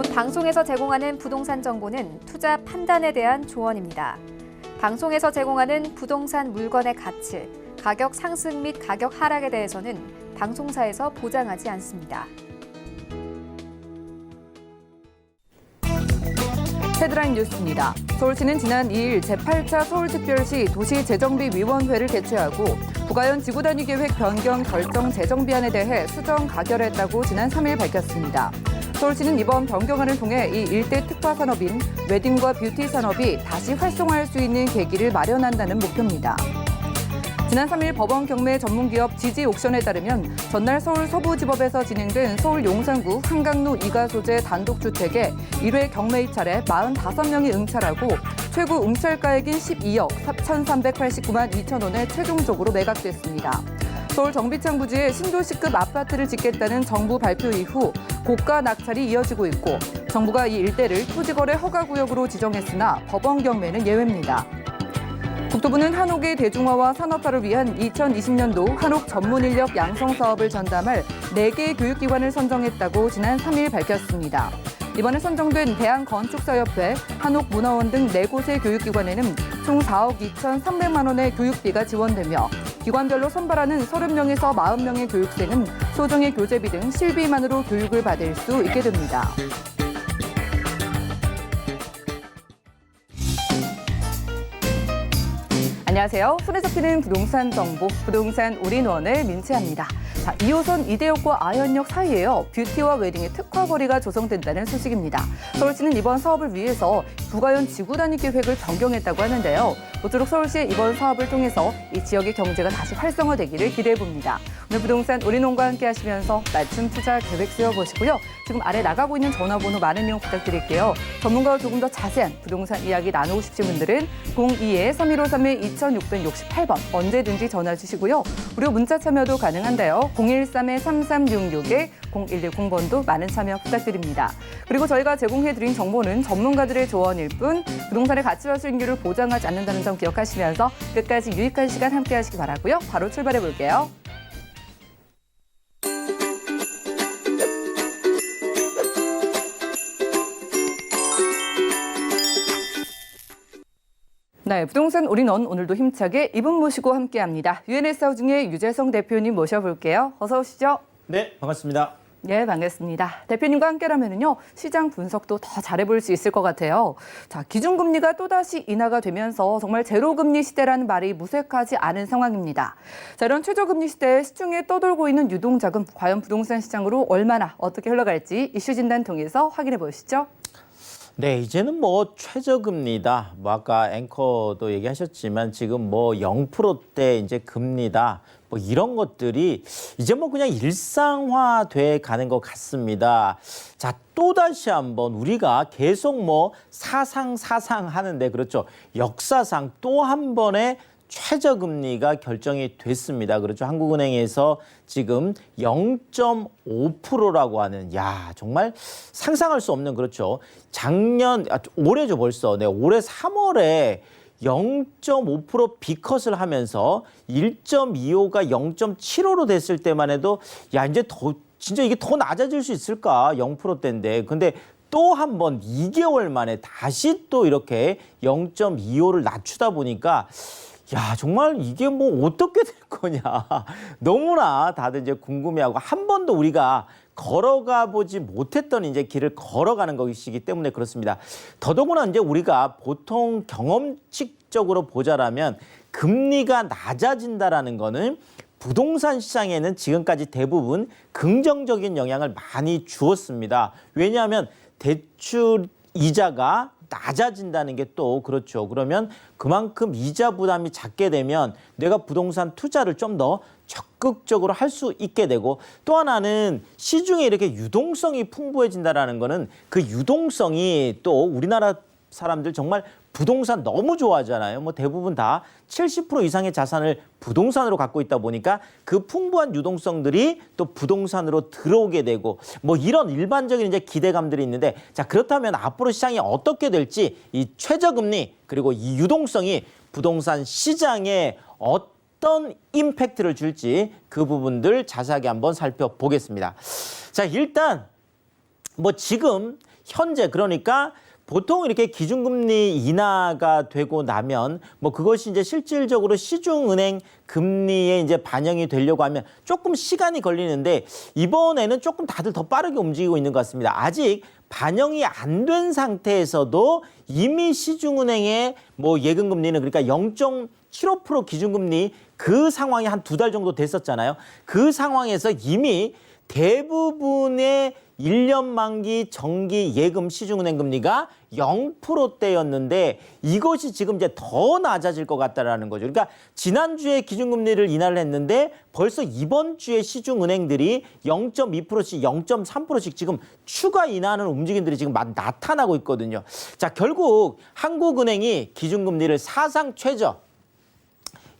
본 방송에서 제공하는 부동산 정보는 투자 판단에 대한 조언입니다. 방송에서 제공하는 부동산 물건의 가치, 가격 상승 및 가격 하락에 대해서는 방송사에서 보장하지 않습니다. 헤드라인 뉴스입니다. 서울시는 지난 2일 제8차 서울특별시 도시재정비위원회를 개최하고 부가연 지구단위 계획 변경 결정 재정비안에 대해 수정 가결했다고 지난 3일 밝혔습니다. 서울시는 이번 변경안을 통해 이 일대 특화 산업인 웨딩과 뷰티 산업이 다시 활성화할 수 있는 계기를 마련한다는 목표입니다. 지난 3일 법원 경매 전문기업 지지옥션에 따르면 전날 서울 서부지법에서 진행된 서울 용산구 한강로 2가 소재 단독주택에 1회 경매 입찰에 45명이 응찰하고 최고 응찰가액인 12억 1,389만 2천 원에 최종적으로 매각됐습니다. 서울 정비창 부지에 신도시급 아파트를 짓겠다는 정부 발표 이후 고가 낙찰이 이어지고 있고 정부가 이 일대를 토지거래 허가구역으로 지정했으나 법원 경매는 예외입니다. 국토부는 한옥의 대중화와 산업화를 위한 2020년도 한옥 전문 인력 양성 사업을 전담할 4개의 교육기관을 선정했다고 지난 3일 밝혔습니다. 이번에 선정된 대한건축사협회, 한옥문화원 등 4곳의 교육기관에는 총 4억 2,300만 원의 교육비가 지원되며 기관별로 선발하는 30명에서 40명의 교육생은 소정의 교재비 등 실비만으로 교육을 받을 수 있게 됩니다. 안녕하세요. 손에 잡히는 부동산 정보, 부동산 올인원을 민채합니다. 자, 2호선 이대역과 아현역 사이에요. 뷰티와 웨딩의 특화거리가 조성된다는 소식입니다. 서울시는 이번 사업을 위해서 부가연 지구단위 계획을 변경했다고 하는데요. 모쪼록 서울시의 이번 사업을 통해서 이 지역의 경제가 다시 활성화되기를 기대해봅니다. 오늘 부동산 올인원과 함께 하시면서 맞춤 투자 계획 세워보시고요. 지금 아래 나가고 있는 전화번호 많은 이용 부탁드릴게요. 전문가와 조금 더 자세한 부동산 이야기 나누고 싶으신 분들은 02-3153-2668번 언제든지 전화 주시고요. 무료 문자 참여도 가능한데요. 013-3366-0110번도 많은 참여 부탁드립니다. 그리고 저희가 제공해드린 정보는 전문가들의 조언일 뿐 부동산의 가치와 수익률을 보장하지 않는다는 점 기억하시면서 끝까지 유익한 시간 함께 하시기 바라고요. 바로 출발해 볼게요. 네, 부동산 올인원 오늘도 힘차게 이분 모시고 함께합니다. UNS 하우징의 유재성 대표님 모셔볼게요. 어서 오시죠. 네, 반갑습니다. 네, 반갑습니다. 대표님과 함께라면요 시장 분석도 더 잘해볼 수 있을 것 같아요. 자, 기준금리가 또다시 인하가 되면서 정말 제로금리 시대라는 말이 무색하지 않은 상황입니다. 자, 이런 최저금리 시대에 시중에 떠돌고 있는 유동자금, 과연 부동산 시장으로 얼마나 어떻게 흘러갈지 이슈 진단 통해서 확인해 보시죠. 네, 이제는 최저금리다. 아까 앵커도 얘기하셨지만 지금 0%대 이제 금리다. 이런 것들이 이제 그냥 일상화돼 가는 것 같습니다. 자, 또다시 한번 우리가 계속 사상 하는데 그렇죠. 역사상 또 한 번의 최저금리가 결정이 됐습니다. 그렇죠. 한국은행에서 지금 0.5%라고 하는, 정말 상상할 수 없는, 그렇죠. 올해죠 벌써. 네, 올해 3월에 0.5% B컷을 하면서 1.25가 0.75로 됐을 때만 해도 이제 진짜 이게 더 낮아질 수 있을까? 0%대인데. 근데 또 한 번 2개월 만에 다시 또 이렇게 0.25를 낮추다 보니까 정말 이게 어떻게 될 거냐. 너무나 다들 이제 궁금해하고 한 번도 우리가 걸어가 보지 못했던 이제 길을 걸어가는 것이기 때문에 그렇습니다. 더더구나 이제 우리가 보통 경험칙적으로 보자라면 금리가 낮아진다라는 거는 부동산 시장에는 지금까지 대부분 긍정적인 영향을 많이 주었습니다. 왜냐하면 대출 이자가 낮아진다는 게 또 그렇죠. 그러면 그만큼 이자 부담이 작게 되면 내가 부동산 투자를 좀 더 적극적으로 할 수 있게 되고, 또 하나는 시중에 이렇게 유동성이 풍부해진다는 거는 그 유동성이 또 우리나라 사람들 정말 부동산 너무 좋아하잖아요. 대부분 다 70% 이상의 자산을 부동산으로 갖고 있다 보니까 그 풍부한 유동성들이 또 부동산으로 들어오게 되고 이런 일반적인 이제 기대감들이 있는데, 자, 그렇다면 앞으로 시장이 어떻게 될지 이 최저금리 그리고 이 유동성이 부동산 시장에 어떤 임팩트를 줄지 그 부분들 자세하게 한번 살펴보겠습니다. 자, 일단 지금 현재 그러니까 보통 이렇게 기준금리 인하가 되고 나면 뭐 그것이 이제 실질적으로 시중은행 금리에 이제 반영이 되려고 하면 조금 시간이 걸리는데 이번에는 조금 다들 더 빠르게 움직이고 있는 것 같습니다. 아직 반영이 안 된 상태에서도 이미 시중은행의 뭐 예금금리는 그러니까 0.75% 기준금리 그 상황이 한 2달 정도 됐었잖아요. 그 상황에서 이미 대부분의 1년 만기 정기 예금 시중은행 금리가 0%대였는데 이것이 지금 이제 더 낮아질 것 같다라는 거죠. 그러니까 지난주에 기준금리를 인하를 했는데 벌써 이번 주에 시중은행들이 0.2%씩 0.3%씩 지금 추가 인하하는 움직임들이 지금 나타나고 있거든요. 자, 결국 한국은행이 기준금리를 사상 최저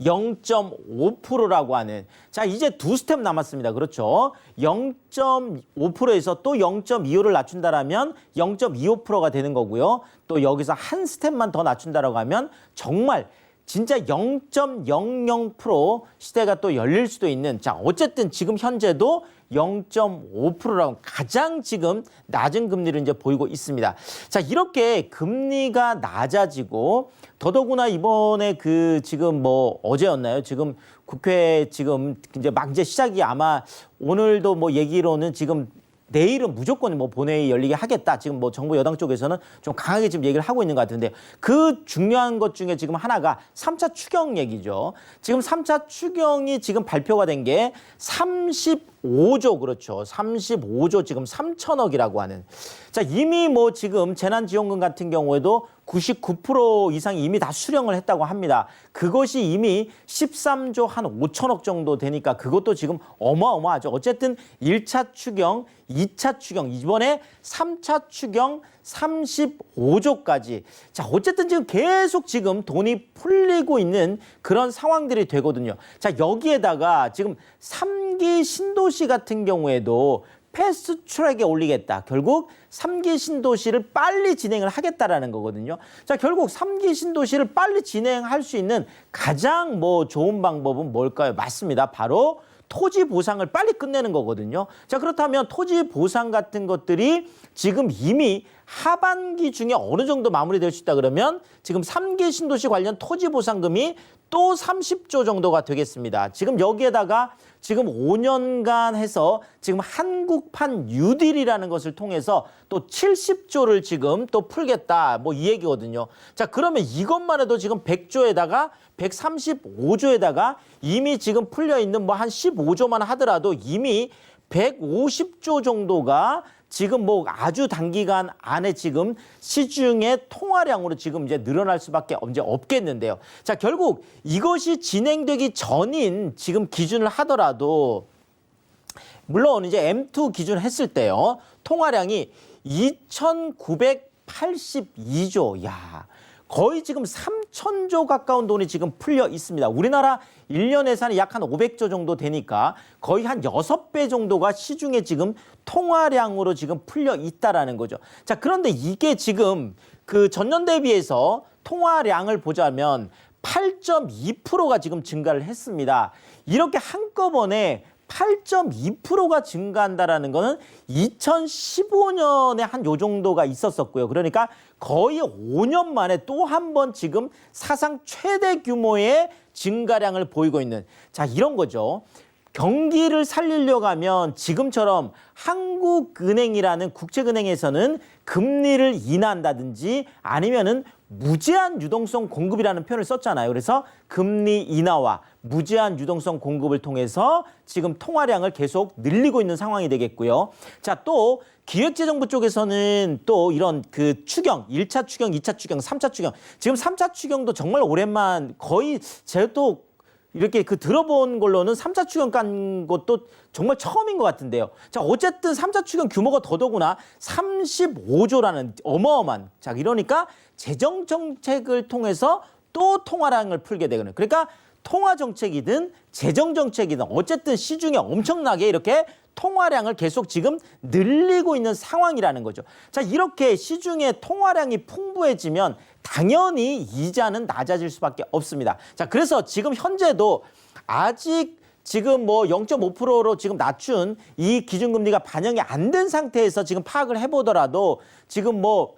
0.5%라고 하는 자 이제 2스텝 남았습니다. 그렇죠. 0.5%에서 또 0.25를 낮춘다라면 0.25%가 되는 거고요. 또 여기서 한 스텝만 더 낮춘다라고 하면 정말 진짜 0.00% 시대가 또 열릴 수도 있는 자 어쨌든 지금 현재도 0.5%라고 가장 지금 낮은 금리를 이제 보이고 있습니다. 자, 이렇게 금리가 낮아지고 더더구나 이번에 그 지금 뭐 어제였나요? 지금 국회 지금 이제 막 이제 시작이 아마 오늘도 뭐 얘기로는 지금 내일은 무조건 뭐 본회의 열리게 하겠다. 지금 뭐 정부 여당 쪽에서는 좀 강하게 지금 얘기를 하고 있는 것 같은데 그 중요한 것 중에 지금 하나가 3차 추경 얘기죠. 지금 3차 추경이 지금 발표가 된 게 35조 그렇죠. 35조 지금 3천억이라고 하는. 자, 이미 뭐 지금 재난지원금 같은 경우에도 99% 이상이 이미 다 수령을 했다고 합니다. 그것이 이미 13조 한 5천억 정도 되니까 그것도 지금 어마어마하죠. 어쨌든 1차 추경, 2차 추경, 이번에 3차 추경 35조까지. 자, 어쨌든 지금 계속 지금 돈이 풀리고 있는 그런 상황들이 되거든요. 자, 여기에다가 지금 3기 신도시 같은 경우에도 패스트 트랙에 올리겠다. 결국 3기 신도시를 빨리 진행을 하겠다라는 거거든요. 자, 결국 3기 신도시를 빨리 진행할 수 있는 가장 뭐 좋은 방법은 뭘까요? 맞습니다. 바로 토지 보상을 빨리 끝내는 거거든요. 자, 그렇다면 토지 보상 같은 것들이 지금 이미 하반기 중에 어느 정도 마무리될 수 있다 그러면 지금 3기 신도시 관련 토지 보상금이 또 30조 정도가 되겠습니다. 지금 여기에다가 지금 5년간 해서 지금 한국판 뉴딜이라는 것을 통해서 또 70조를 지금 또 풀겠다. 뭐 이 얘기거든요. 자, 그러면 이것만 해도 지금 100조에다가 135조에다가 이미 지금 풀려 있는 뭐 한 15조만 하더라도 이미 150조 정도가 지금 뭐 아주 단기간 안에 지금 시중의 통화량으로 지금 이제 늘어날 수밖에 이제 없겠는데요. 자, 결국 이것이 진행되기 전인 지금 기준을 하더라도 물론 이제 M2 기준 했을 때요. 통화량이 2,982조. 야. 거의 지금 3,000조 가까운 돈이 지금 풀려 있습니다. 우리나라 1년 예산이 약 한 500조 정도 되니까 거의 한 6배 정도가 시중에 지금 통화량으로 지금 풀려 있다라는 거죠. 자, 그런데 이게 지금 그 전년 대비해서 통화량을 보자면 8.2%가 지금 증가를 했습니다. 이렇게 한꺼번에 8.2%가 증가한다라는 거는 2015년에 한 요 정도가 있었었고요. 그러니까 거의 5년 만에 또 한 번 지금 사상 최대 규모의 증가량을 보이고 있는 자, 이런 거죠. 경기를 살리려고 하면 지금처럼 한국은행이라는 국책은행에서는 금리를 인하한다든지 아니면은 무제한 유동성 공급이라는 표현을 썼잖아요. 그래서 금리 인하와 무제한 유동성 공급을 통해서 지금 통화량을 계속 늘리고 있는 상황이 되겠고요. 자, 또 기획재정부 쪽에서는 또 이런 그 추경, 1차 추경, 2차 추경, 3차 추경. 지금 3차 추경도 정말 오랜만 거의 제가 또 이렇게 그 들어본 걸로는 3차 추경 간 것도 정말 처음인 것 같은데요. 자, 어쨌든 3차 추경 규모가 더더구나 35조라는 어마어마한. 자, 이러니까 재정 정책을 통해서 또 통화량을 풀게 되거든요. 그러니까 통화 정책이든 재정 정책이든 어쨌든 시중에 엄청나게 이렇게 통화량을 계속 지금 늘리고 있는 상황이라는 거죠. 자, 이렇게 시중에 통화량이 풍부해지면 당연히 이자는 낮아질 수밖에 없습니다. 자, 그래서 지금 현재도 아직 지금 뭐 0.5%로 지금 낮춘 이 기준금리가 반영이 안 된 상태에서 지금 파악을 해보더라도 지금 뭐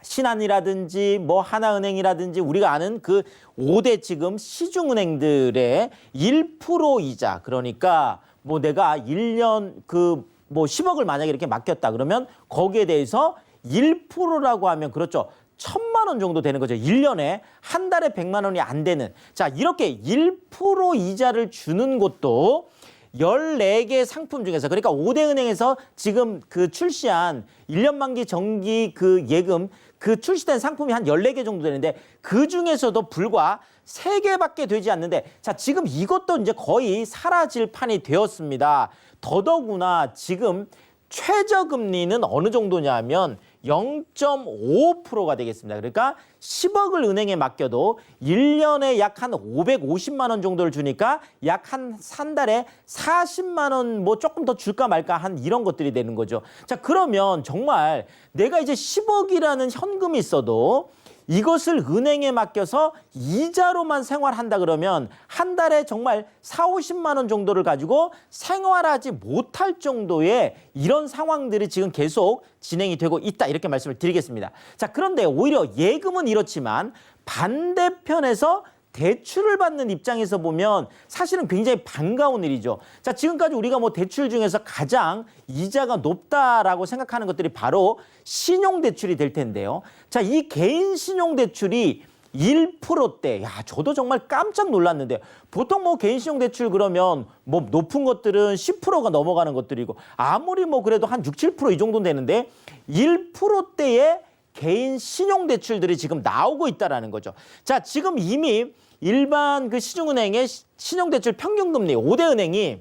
신한이라든지 뭐 하나은행이라든지 우리가 아는 그 5대 지금 시중은행들의 1% 이자, 그러니까 뭐 내가 1년 그 뭐 10억을 만약에 이렇게 맡겼다 그러면 거기에 대해서 1%라고 하면 그렇죠. 1,000만 원 정도 되는 거죠. 1년에 한 달에 100만 원이 안 되는. 자, 이렇게 1% 이자를 주는 곳도 14개 상품 중에서, 그러니까 5대 은행에서 지금 그 출시한 1년 만기 정기 그 예금 그 출시된 상품이 한 14개 정도 되는데 그 중에서도 불과 3개밖에 되지 않는데, 자, 지금 이것도 이제 거의 사라질 판이 되었습니다. 더더구나 지금 최저금리는 어느 정도냐면 0.5%가 되겠습니다. 그러니까 10억을 은행에 맡겨도 1년에 약 한 550만 원 정도를 주니까 약 한 달에 40만 원 뭐 조금 더 줄까 말까 한 이런 것들이 되는 거죠. 자, 그러면 정말 내가 이제 10억이라는 현금이 있어도 이것을 은행에 맡겨서 이자로만 생활한다 그러면 한 달에 정말 40~50만 원 정도를 가지고 생활하지 못할 정도의 이런 상황들이 지금 계속 진행이 되고 있다, 이렇게 말씀을 드리겠습니다. 자, 그런데 오히려 예금은 이렇지만 반대편에서 대출을 받는 입장에서 보면 사실은 굉장히 반가운 일이죠. 자, 지금까지 우리가 뭐 대출 중에서 가장 이자가 높다라고 생각하는 것들이 바로 신용대출이 될 텐데요. 자, 이 개인 신용대출이 1%대, 야, 저도 정말 깜짝 놀랐는데요. 보통 뭐 개인 신용대출 그러면 뭐 높은 것들은 10%가 넘어가는 것들이고 아무리 뭐 그래도 한 6~7% 이 정도는 되는데 1%대의 개인 신용대출들이 지금 나오고 있다라는 거죠. 자, 지금 이미 일반 그 시중은행의 신용대출 평균금리 5대 은행이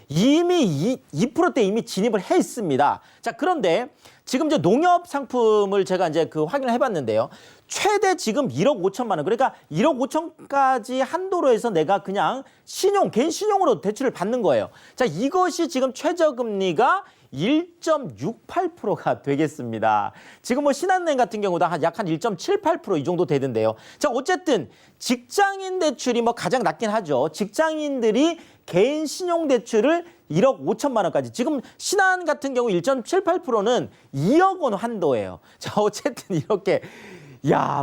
이미 2%대 이미 진입을 해 있습니다. 자, 그런데 지금 이제 농협 상품을 제가 이제 그 확인을 해봤는데요. 최대 지금 1억 5천만 원, 그러니까 1억 5천까지 한도로 해서 내가 그냥 개인 신용으로 대출을 받는 거예요. 자, 이것이 지금 최저금리가 1.68%가 되겠습니다. 지금 뭐 신한은행 같은 경우도 약 한 1.78% 이 정도 되던데요. 자, 어쨌든 직장인 대출이 뭐 가장 낮긴 하죠. 직장인들이 개인 신용 대출을 1억 5천만 원까지. 지금 신한 같은 경우 1.78%는 2억 원 한도예요. 자, 어쨌든 이렇게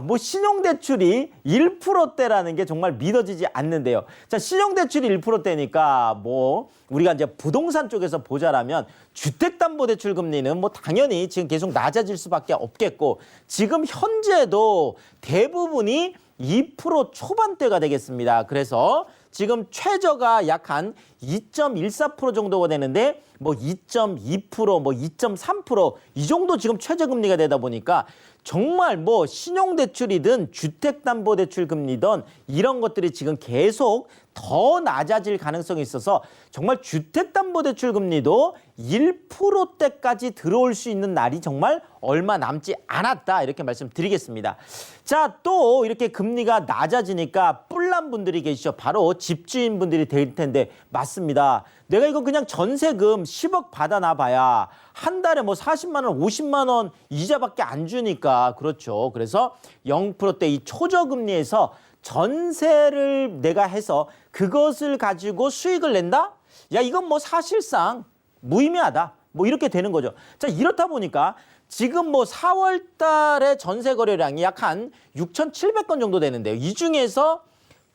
뭐 신용대출이 1%대라는 게 정말 믿어지지 않는데요. 자, 신용대출이 1%대니까 뭐 우리가 이제 부동산 쪽에서 보자라면 주택담보대출 금리는 뭐 당연히 지금 계속 낮아질 수밖에 없겠고 지금 현재도 대부분이 2% 초반대가 되겠습니다. 그래서 지금 최저가 약 한 2.14% 정도가 되는데 뭐 2.2%, 뭐 2.3% 이 정도 지금 최저금리가 되다 보니까 정말 뭐 신용대출이든 주택담보대출 금리든 이런 것들이 지금 계속 더 낮아질 가능성이 있어서 정말 주택담보대출 금리도 1%대까지 들어올 수 있는 날이 정말 얼마 남지 않았다, 이렇게 말씀드리겠습니다. 자, 또 이렇게 금리가 낮아지니까 뿔난 분들이 계시죠. 바로 집주인분들이 될 텐데 맞습니다. 내가 이거 그냥 전세금 10억 받아놔 봐야 한 달에 뭐 40만 원, 50만 원 이자밖에 안 주니까 그렇죠. 그래서 0%대 이 초저금리에서 전세를 내가 해서 그것을 가지고 수익을 낸다? 야, 이건 뭐 사실상 무의미하다. 뭐 이렇게 되는 거죠. 자, 이렇다 보니까 지금 뭐 4월 달에 전세 거래량이 약 한 6,700건 정도 되는데요. 이 중에서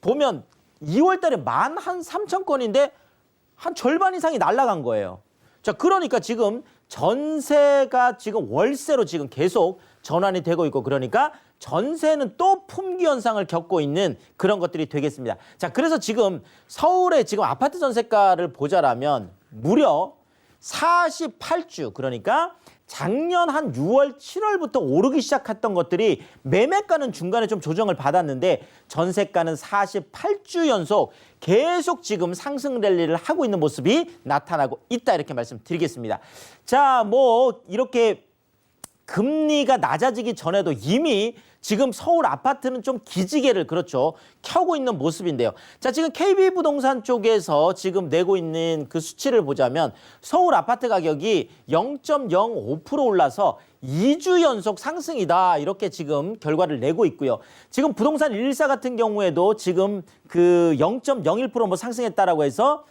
보면 2월 달에 13,000건인데 한 절반 이상이 날아간 거예요. 자, 그러니까 지금 전세가 지금 월세로 지금 계속 전환이 되고 있고 그러니까 전세는 또 품귀 현상을 겪고 있는 그런 것들이 되겠습니다. 자, 그래서 지금 서울의 지금 아파트 전세가를 보자라면 무려 48주, 그러니까 작년 한 6월, 7월부터 오르기 시작했던 것들이 매매가는 중간에 좀 조정을 받았는데 전세가는 48주 연속 계속 지금 상승 랠리를 하고 있는 모습이 나타나고 있다, 이렇게 말씀드리겠습니다. 자, 뭐 이렇게 금리가 낮아지기 전에도 이미 지금 서울 아파트는 좀 기지개를 그렇죠. 켜고 있는 모습인데요. 자, 지금 KB부동산 쪽에서 지금 내고 있는 그 수치를 보자면 서울 아파트 가격이 0.05% 올라서 2주 연속 상승이다. 이렇게 지금 결과를 내고 있고요. 지금 부동산 114 같은 경우에도 지금 그 0.01% 뭐 상승했다라고 해서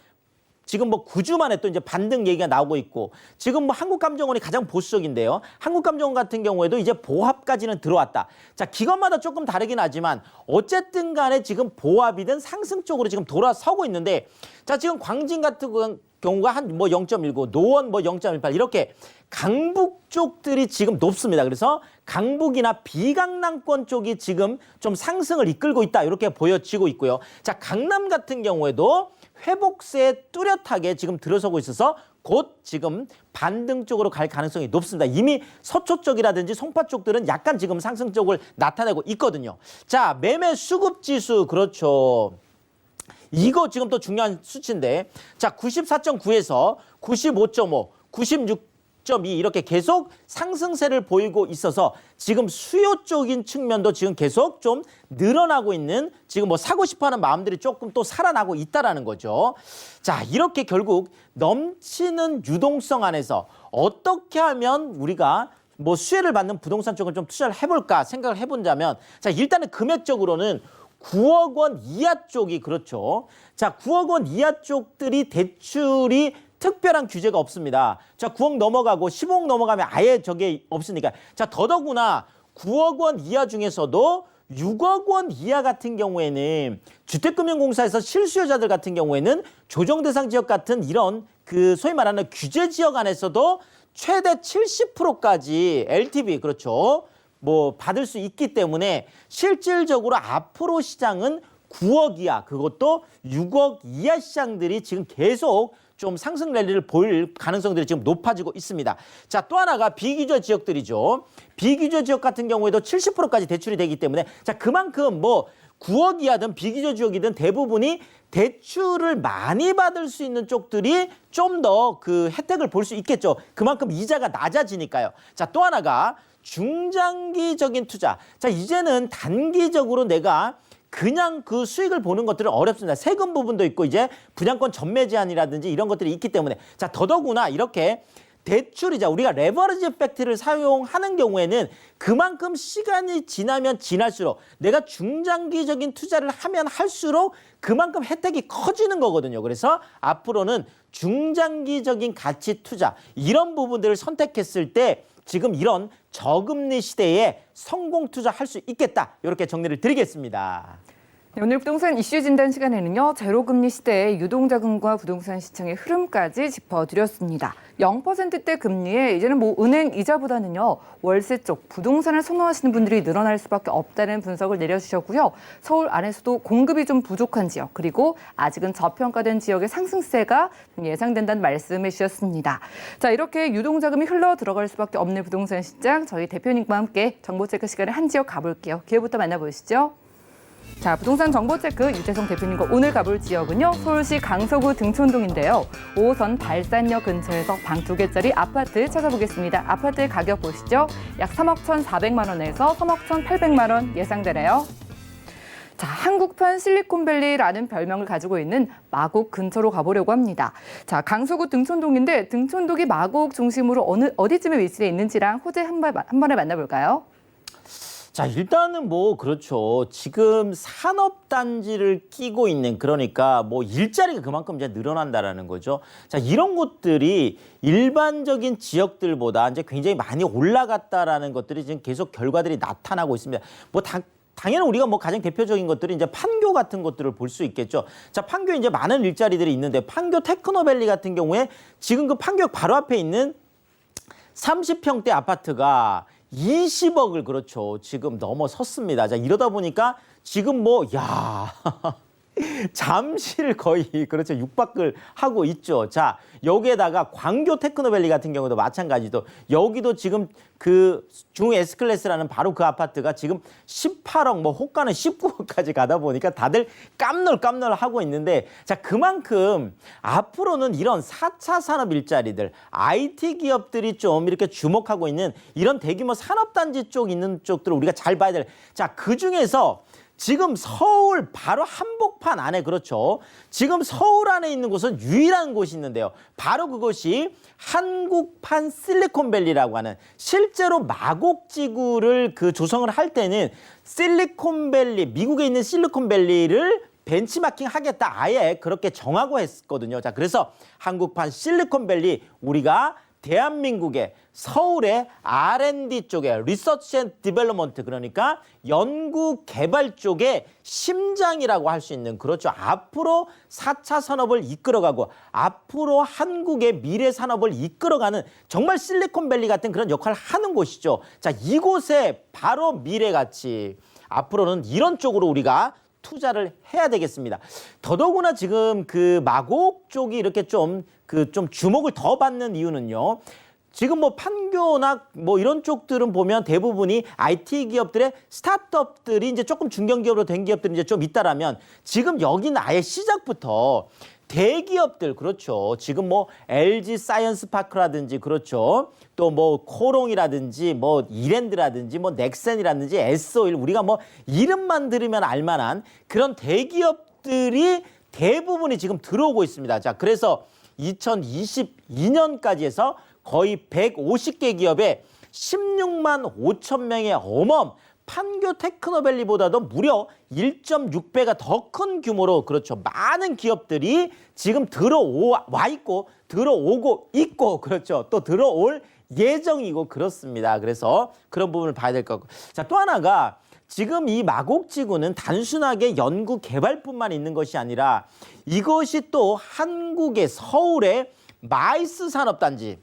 지금 뭐 9주 만에 또 이제 반등 얘기가 나오고 있고 지금 뭐 한국감정원이 가장 보수적인데요. 한국감정원 같은 경우에도 이제 보합까지는 들어왔다. 자, 기관마다 조금 다르긴 하지만 어쨌든 간에 지금 보합이든 상승 쪽으로 지금 돌아서고 있는데 자, 지금 광진 같은 경우가 한 뭐 0.19, 노원 뭐 0.18 이렇게 강북 쪽들이 지금 높습니다. 그래서 강북이나 비강남권 쪽이 지금 좀 상승을 이끌고 있다. 이렇게 보여지고 있고요. 자, 강남 같은 경우에도 회복세에 뚜렷하게 지금 들어서고 있어서 곧 지금 반등 쪽으로 갈 가능성이 높습니다. 이미 서초 쪽이라든지 송파 쪽들은 약간 지금 상승 쪽을 나타내고 있거든요. 자, 매매 수급 지수 그렇죠. 이거 지금 또 중요한 수치인데 자, 94.9에서 95.5, 96.2 이렇게 계속 상승세를 보이고 있어서 지금 수요 쪽인 측면도 지금 계속 좀 늘어나고 있는 지금 뭐 사고 싶어하는 마음들이 조금 또 살아나고 있다라는 거죠. 자, 이렇게 결국 넘치는 유동성 안에서 어떻게 하면 우리가 뭐 수혜를 받는 부동산 쪽을 좀 투자를 해볼까 생각을 해본다면 자, 일단은 금액적으로는 9억 원 이하 쪽이 그렇죠. 자, 9억 원 이하 쪽들이 대출이 특별한 규제가 없습니다. 자, 9억 넘어가고 15억 넘어가면 아예 저게 없으니까. 자, 더더구나 9억 원 이하 중에서도 6억 원 이하 같은 경우에는 주택금융공사에서 실수요자들 같은 경우에는 조정대상 지역 같은 이런 그 소위 말하는 규제 지역 안에서도 최대 70%까지 LTV 그렇죠. 뭐 받을 수 있기 때문에 실질적으로 앞으로 시장은 9억 이하 그것도 6억 이하 시장들이 지금 계속 좀 상승 랠리를 보일 가능성들이 지금 높아지고 있습니다. 자, 또 하나가 비규제 지역들이죠. 비규제 지역 같은 경우에도 70%까지 대출이 되기 때문에 자, 그만큼 뭐 9억 이하든 비규제 지역이든 대부분이 대출을 많이 받을 수 있는 쪽들이 좀 더 그 혜택을 볼 수 있겠죠. 그만큼 이자가 낮아지니까요. 자, 또 하나가 중장기적인 투자. 자, 이제는 단기적으로 내가 그냥 그 수익을 보는 것들은 어렵습니다. 세금 부분도 있고 이제 분양권 전매 제한이라든지 이런 것들이 있기 때문에 자, 더더구나 이렇게 대출이자 우리가 레버리지 이펙트를 사용하는 경우에는 그만큼 시간이 지나면 지날수록 내가 중장기적인 투자를 하면 할수록 그만큼 혜택이 커지는 거거든요. 그래서 앞으로는 중장기적인 가치 투자 이런 부분들을 선택했을 때 지금 이런 저금리 시대에 성공 투자할 수 있겠다. 이렇게 정리를 드리겠습니다. 네, 오늘 부동산 이슈 진단 시간에는요. 제로금리 시대의 유동자금과 부동산 시장의 흐름까지 짚어드렸습니다. 0%대 금리에 이제는 뭐 은행 이자보다는요. 월세 쪽 부동산을 선호하시는 분들이 늘어날 수밖에 없다는 분석을 내려주셨고요. 서울 안에서도 공급이 좀 부족한 지역 그리고 아직은 저평가된 지역의 상승세가 예상된다는 말씀해 주셨습니다. 자, 이렇게 유동자금이 흘러 들어갈 수밖에 없는 부동산 시장 저희 대표님과 함께 정보체크 시간에 한 지역 가볼게요. 기회부터 만나보시죠. 자, 부동산 정보체크 유재성 대표님과 오늘 가볼 지역은요. 서울시 강서구 등촌동인데요. 5호선 발산역 근처에서 방 2개짜리 아파트 찾아보겠습니다. 아파트의 가격 보시죠. 약 3억 1,400만 원에서 3억 1,800만 원 예상되네요. 자, 한국판 실리콘밸리라는 별명을 가지고 있는 마곡 근처로 가보려고 합니다. 자, 강서구 등촌동인데 등촌동이 마곡 중심으로 어디쯤에 위치해 있는지랑 호재 한 번에 만나볼까요? 자, 일단은 뭐 그렇죠. 지금 산업단지를 끼고 있는 그러니까 뭐 일자리가 그만큼 이제 늘어난다라는 거죠. 자, 이런 것들이 일반적인 지역들보다 이제 굉장히 많이 올라갔다라는 것들이 지금 계속 결과들이 나타나고 있습니다. 뭐 당연히 우리가 뭐 가장 대표적인 것들이 이제 판교 같은 것들을 볼 수 있겠죠. 자, 판교에 이제 많은 일자리들이 있는데 판교 테크노밸리 같은 경우에 지금 그 판교 바로 앞에 있는 30평대 아파트가 20억을 그렇죠. 지금 넘어섰습니다. 자, 이러다 보니까 지금 뭐, 야 잠실 거의 그렇죠 육박을 하고 있죠. 자 여기에다가 광교 테크노밸리 같은 경우도 마찬가지도 여기도 지금 그 중 S클래스라는 바로 그 아파트가 지금 18억 뭐 호가는 19억까지 가다 보니까 다들 깜놀 하고 있는데 자 그만큼 앞으로는 이런 4차 산업 일자리들 IT 기업들이 좀 이렇게 주목하고 있는 이런 대규모 산업단지 쪽 있는 쪽들을 우리가 잘 봐야 될. 자 그중에서 지금 서울 바로 한복판 안에 그렇죠. 지금 서울 안에 있는 곳은 유일한 곳이 있는데요. 바로 그것이 한국판 실리콘밸리라고 하는 실제로 마곡지구를 그 조성을 할 때는 실리콘밸리 미국에 있는 실리콘밸리를 벤치마킹 하겠다 아예 그렇게 정하고 했거든요. 자 그래서 한국판 실리콘밸리 우리가 대한민국의 서울의 R&D 쪽에 리서치 앤 디벨롭먼트 그러니까 연구 개발 쪽의 심장이라고 할 수 있는 그렇죠. 앞으로 4차 산업을 이끌어가고 앞으로 한국의 미래 산업을 이끌어가는 정말 실리콘밸리 같은 그런 역할을 하는 곳이죠. 자, 이곳에 바로 미래 가치 앞으로는 이런 쪽으로 우리가 투자를 해야 되겠습니다. 더더구나 지금 그 마곡 쪽이 이렇게 좀 주목을 더 받는 이유는요. 지금 뭐 판교나 뭐 이런 쪽들은 보면 대부분이 IT 기업들의 스타트업들이 이제 조금 중견기업으로 된 기업들이 이제 좀 있다라면 지금 여기는 아예 시작부터 대기업들 그렇죠. 지금 뭐 LG 사이언스 파크라든지 그렇죠. 또 뭐 코롱이라든지 뭐 이랜드라든지 뭐 넥센이라든지 S-오일 우리가 뭐 이름만 들으면 알만한 그런 대기업들이 대부분이 지금 들어오고 있습니다. 자, 그래서 2022년까지 해서 거의 150개 기업에 16만 5천 명의 판교 테크노밸리보다도 무려 1.6배가 더 큰 규모로 그렇죠. 많은 기업들이 지금 들어와 있고 들어오고 있고 그렇죠. 또 들어올 예정이고 그렇습니다. 그래서 그런 부분을 봐야 될 것 같고. 자, 또 하나가 지금 이 마곡지구는 단순하게 연구 개발뿐만 있는 것이 아니라 이것이 또 한국의 서울의 마이스 산업단지.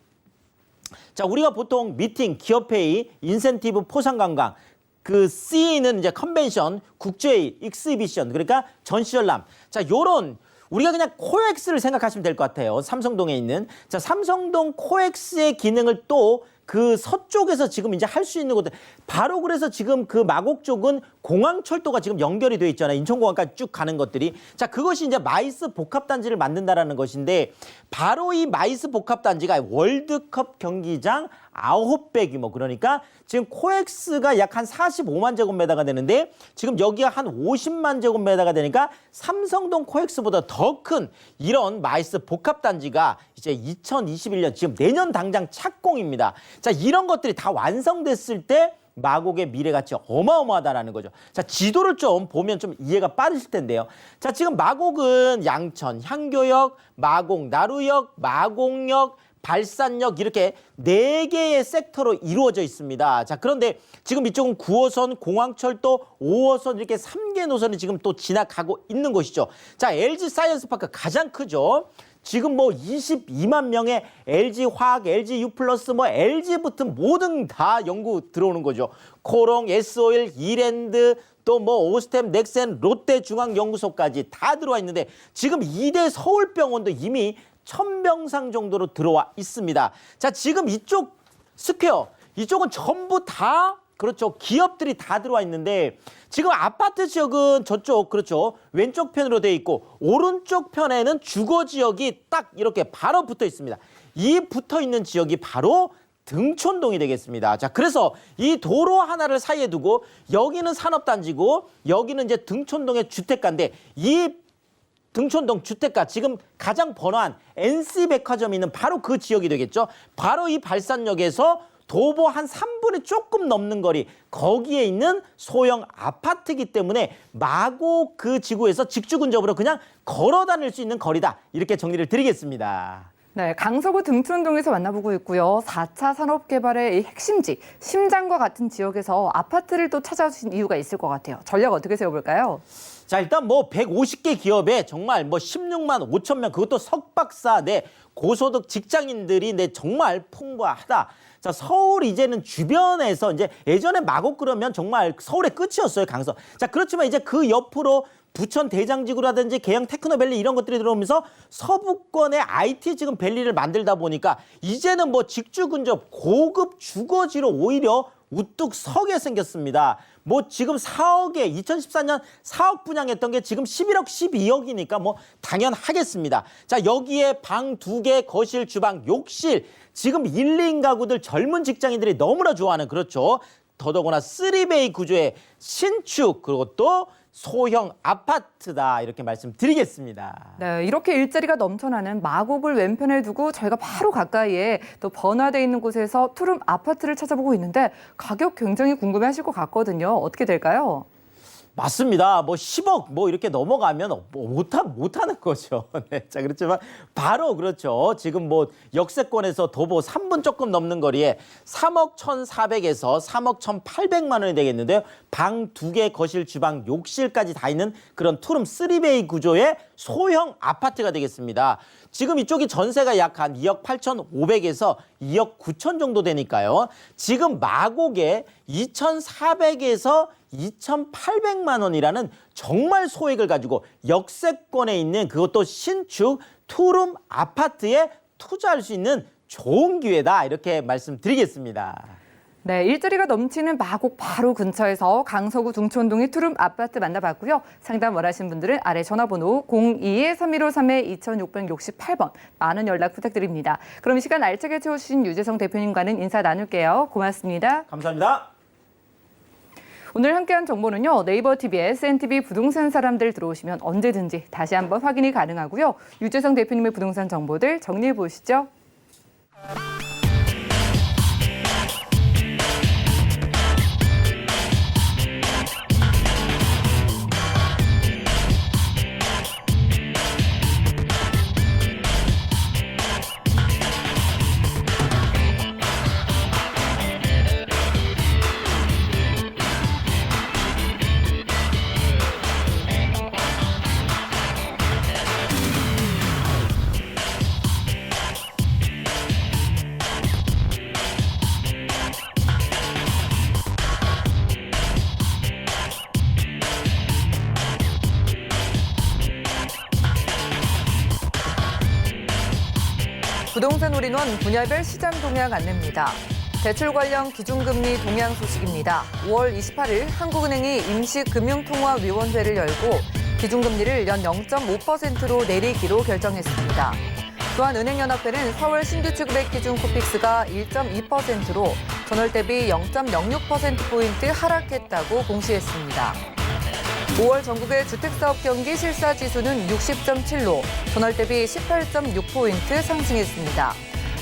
자, 우리가 보통 미팅, 기업회의, 인센티브, 포상관광 그 C는 이제 컨벤션, 국제회의, 익스비션 그러니까 전시전람. 자, 요런 우리가 그냥 코엑스를 생각하시면 될 것 같아요. 삼성동에 있는. 자, 삼성동 코엑스의 기능을 또 그 서쪽에서 지금 이제 할 수 있는 곳들. 바로 그래서 지금 그 마곡 쪽은 공항철도가 지금 연결이 되어 있잖아요. 인천공항까지 쭉 가는 것들이. 자, 그것이 이제 마이스 복합단지를 만든다라는 것인데 바로 이 마이스 복합단지가 월드컵 경기장 9배 규모. 그러니까 지금 코엑스가 약 한 45만 제곱미터가 되는데 지금 여기가 한 50만 제곱미터가 되니까 삼성동 코엑스보다 더 큰 이런 마이스 복합단지가 이제 2021년 지금 내년 당장 착공입니다. 자, 이런 것들이 다 완성됐을 때 마곡의 미래 가치 어마어마하다라는 거죠. 자, 지도를 좀 보면 좀 이해가 빠르실 텐데요. 자, 지금 마곡은 양천, 향교역, 마곡, 나루역, 마곡역, 발산역 이렇게 4개의 섹터로 이루어져 있습니다. 자, 그런데 지금 이쪽은 9호선, 공항철도, 5호선 이렇게 3개 노선이 지금 또 지나가고 있는 곳이죠. 자, LG 사이언스파크 가장 크죠. 지금 뭐 22만 명의 LG 화학, LG U 플러스 뭐 LG 붙은 모든 다 연구 들어오는 거죠. 코롱, S-오일, 이랜드 또 뭐 오스템, 넥센, 롯데중앙연구소까지 다 들어와 있는데 지금 2대 서울병원도 이미 1000병상 정도로 들어와 있습니다. 자, 지금 이쪽 스퀘어, 이쪽은 전부 다 그렇죠. 기업들이 다 들어와 있는데 지금 아파트 지역은 저쪽 그렇죠. 왼쪽 편으로 돼 있고 오른쪽 편에는 주거 지역이 딱 이렇게 바로 붙어 있습니다. 이 붙어 있는 지역이 바로 등촌동이 되겠습니다. 자, 그래서 이 도로 하나를 사이에 두고 여기는 산업단지고 여기는 이제 등촌동의 주택가인데 이 등촌동 주택가 지금 가장 번화한 NC백화점이 있는 바로 그 지역이 되겠죠. 바로 이 발산역에서 도보 한 3분이 조금 넘는 거리 거기에 있는 소형 아파트이기 때문에 마곡 그 지구에서 직주 근접으로 그냥 걸어 다닐 수 있는 거리다. 이렇게 정리를 드리겠습니다. 네, 강서구 등촌동에서 만나보고 있고요. 4차 산업개발의 이 핵심지, 심장과 같은 지역에서 아파트를 또 찾아주신 이유가 있을 것 같아요. 전략 어떻게 세워볼까요? 자, 일단 뭐 150개 기업에 정말 뭐 16만 5천 명, 그것도 석박사, 고소득 직장인들이 정말 풍부하다. 자, 서울 이제는 주변에서 이제 예전에 마곡 그러면 정말 서울의 끝이었어요, 강서. 자, 그렇지만 이제 그 옆으로 부천 대장지구라든지 계양 테크노밸리 이런 것들이 들어오면서 서부권의 IT 지금 밸리를 만들다 보니까 이제는 뭐 직주 근접 고급 주거지로 오히려 우뚝 서게 생겼습니다. 뭐 지금 4억에 2014년 4억 분양했던 게 지금 11억, 12억이니까 뭐 당연하겠습니다. 자, 여기에 방 2개, 거실, 주방, 욕실. 지금 1, 2인 가구들 젊은 직장인들이 너무나 좋아하는 그렇죠. 더더구나 3베이 구조의 신축 그리고 또 소형 아파트다 이렇게 말씀드리겠습니다. 네, 이렇게 일자리가 넘쳐나는 마곡을 왼편에 두고 저희가 바로 가까이에 또 번화돼 있는 곳에서 투룸 아파트를 찾아보고 있는데 가격 굉장히 궁금해하실 것 같거든요. 어떻게 될까요? 맞습니다. 뭐 10억 뭐 이렇게 넘어가면 못하는 거죠. 네, 자, 그렇지만 바로 그렇죠. 지금 뭐 역세권에서 도보 3분 조금 넘는 거리에 3억 1,400에서 3억 1,800만 원이 되겠는데요. 방 2개, 거실, 주방, 욕실까지 다 있는 그런 투룸 3베이 구조의 소형 아파트가 되겠습니다. 지금 이쪽이 전세가 약 한 2억 8,500에서 2억 9천 정도 되니까요. 지금 마곡에 2,400에서 2,800만 원이라는 정말 소액을 가지고 역세권에 있는 그것도 신축 투룸 아파트에 투자할 수 있는 좋은 기회다 이렇게 말씀드리겠습니다. 네, 일자리가 넘치는 마곡 바로 근처에서 강서구 둥촌동의 투룸 아파트 만나봤고요. 상담 원하신 분들은 아래 전화번호 02-3153-2668번 많은 연락 부탁드립니다. 그럼 이 시간 알차게 채워주신 유재성 대표님과는 인사 나눌게요. 고맙습니다. 감사합니다. 오늘 함께한 정보는요. 네이버 TV에 SNTV 부동산 사람들 들어오시면 언제든지 다시 한번 확인이 가능하고요. 유재성 대표님의 부동산 정보들 정리해 보시죠. 부동산 올인원 분야별 시장 동향 안내입니다. 대출 관련 기준금리 동향 소식입니다. 5월 28일 한국은행이 임시금융통화위원회를 열고 기준금리를 연 0.5%로 내리기로 결정했습니다. 또한 은행연합회는 4월 신규 취급액 기준 코픽스가 1.2%로 전월 대비 0.06%포인트 하락했다고 공시했습니다. 5월 전국의 주택사업 경기 실사지수는 60.7로 전월 대비 18.6포인트 상승했습니다.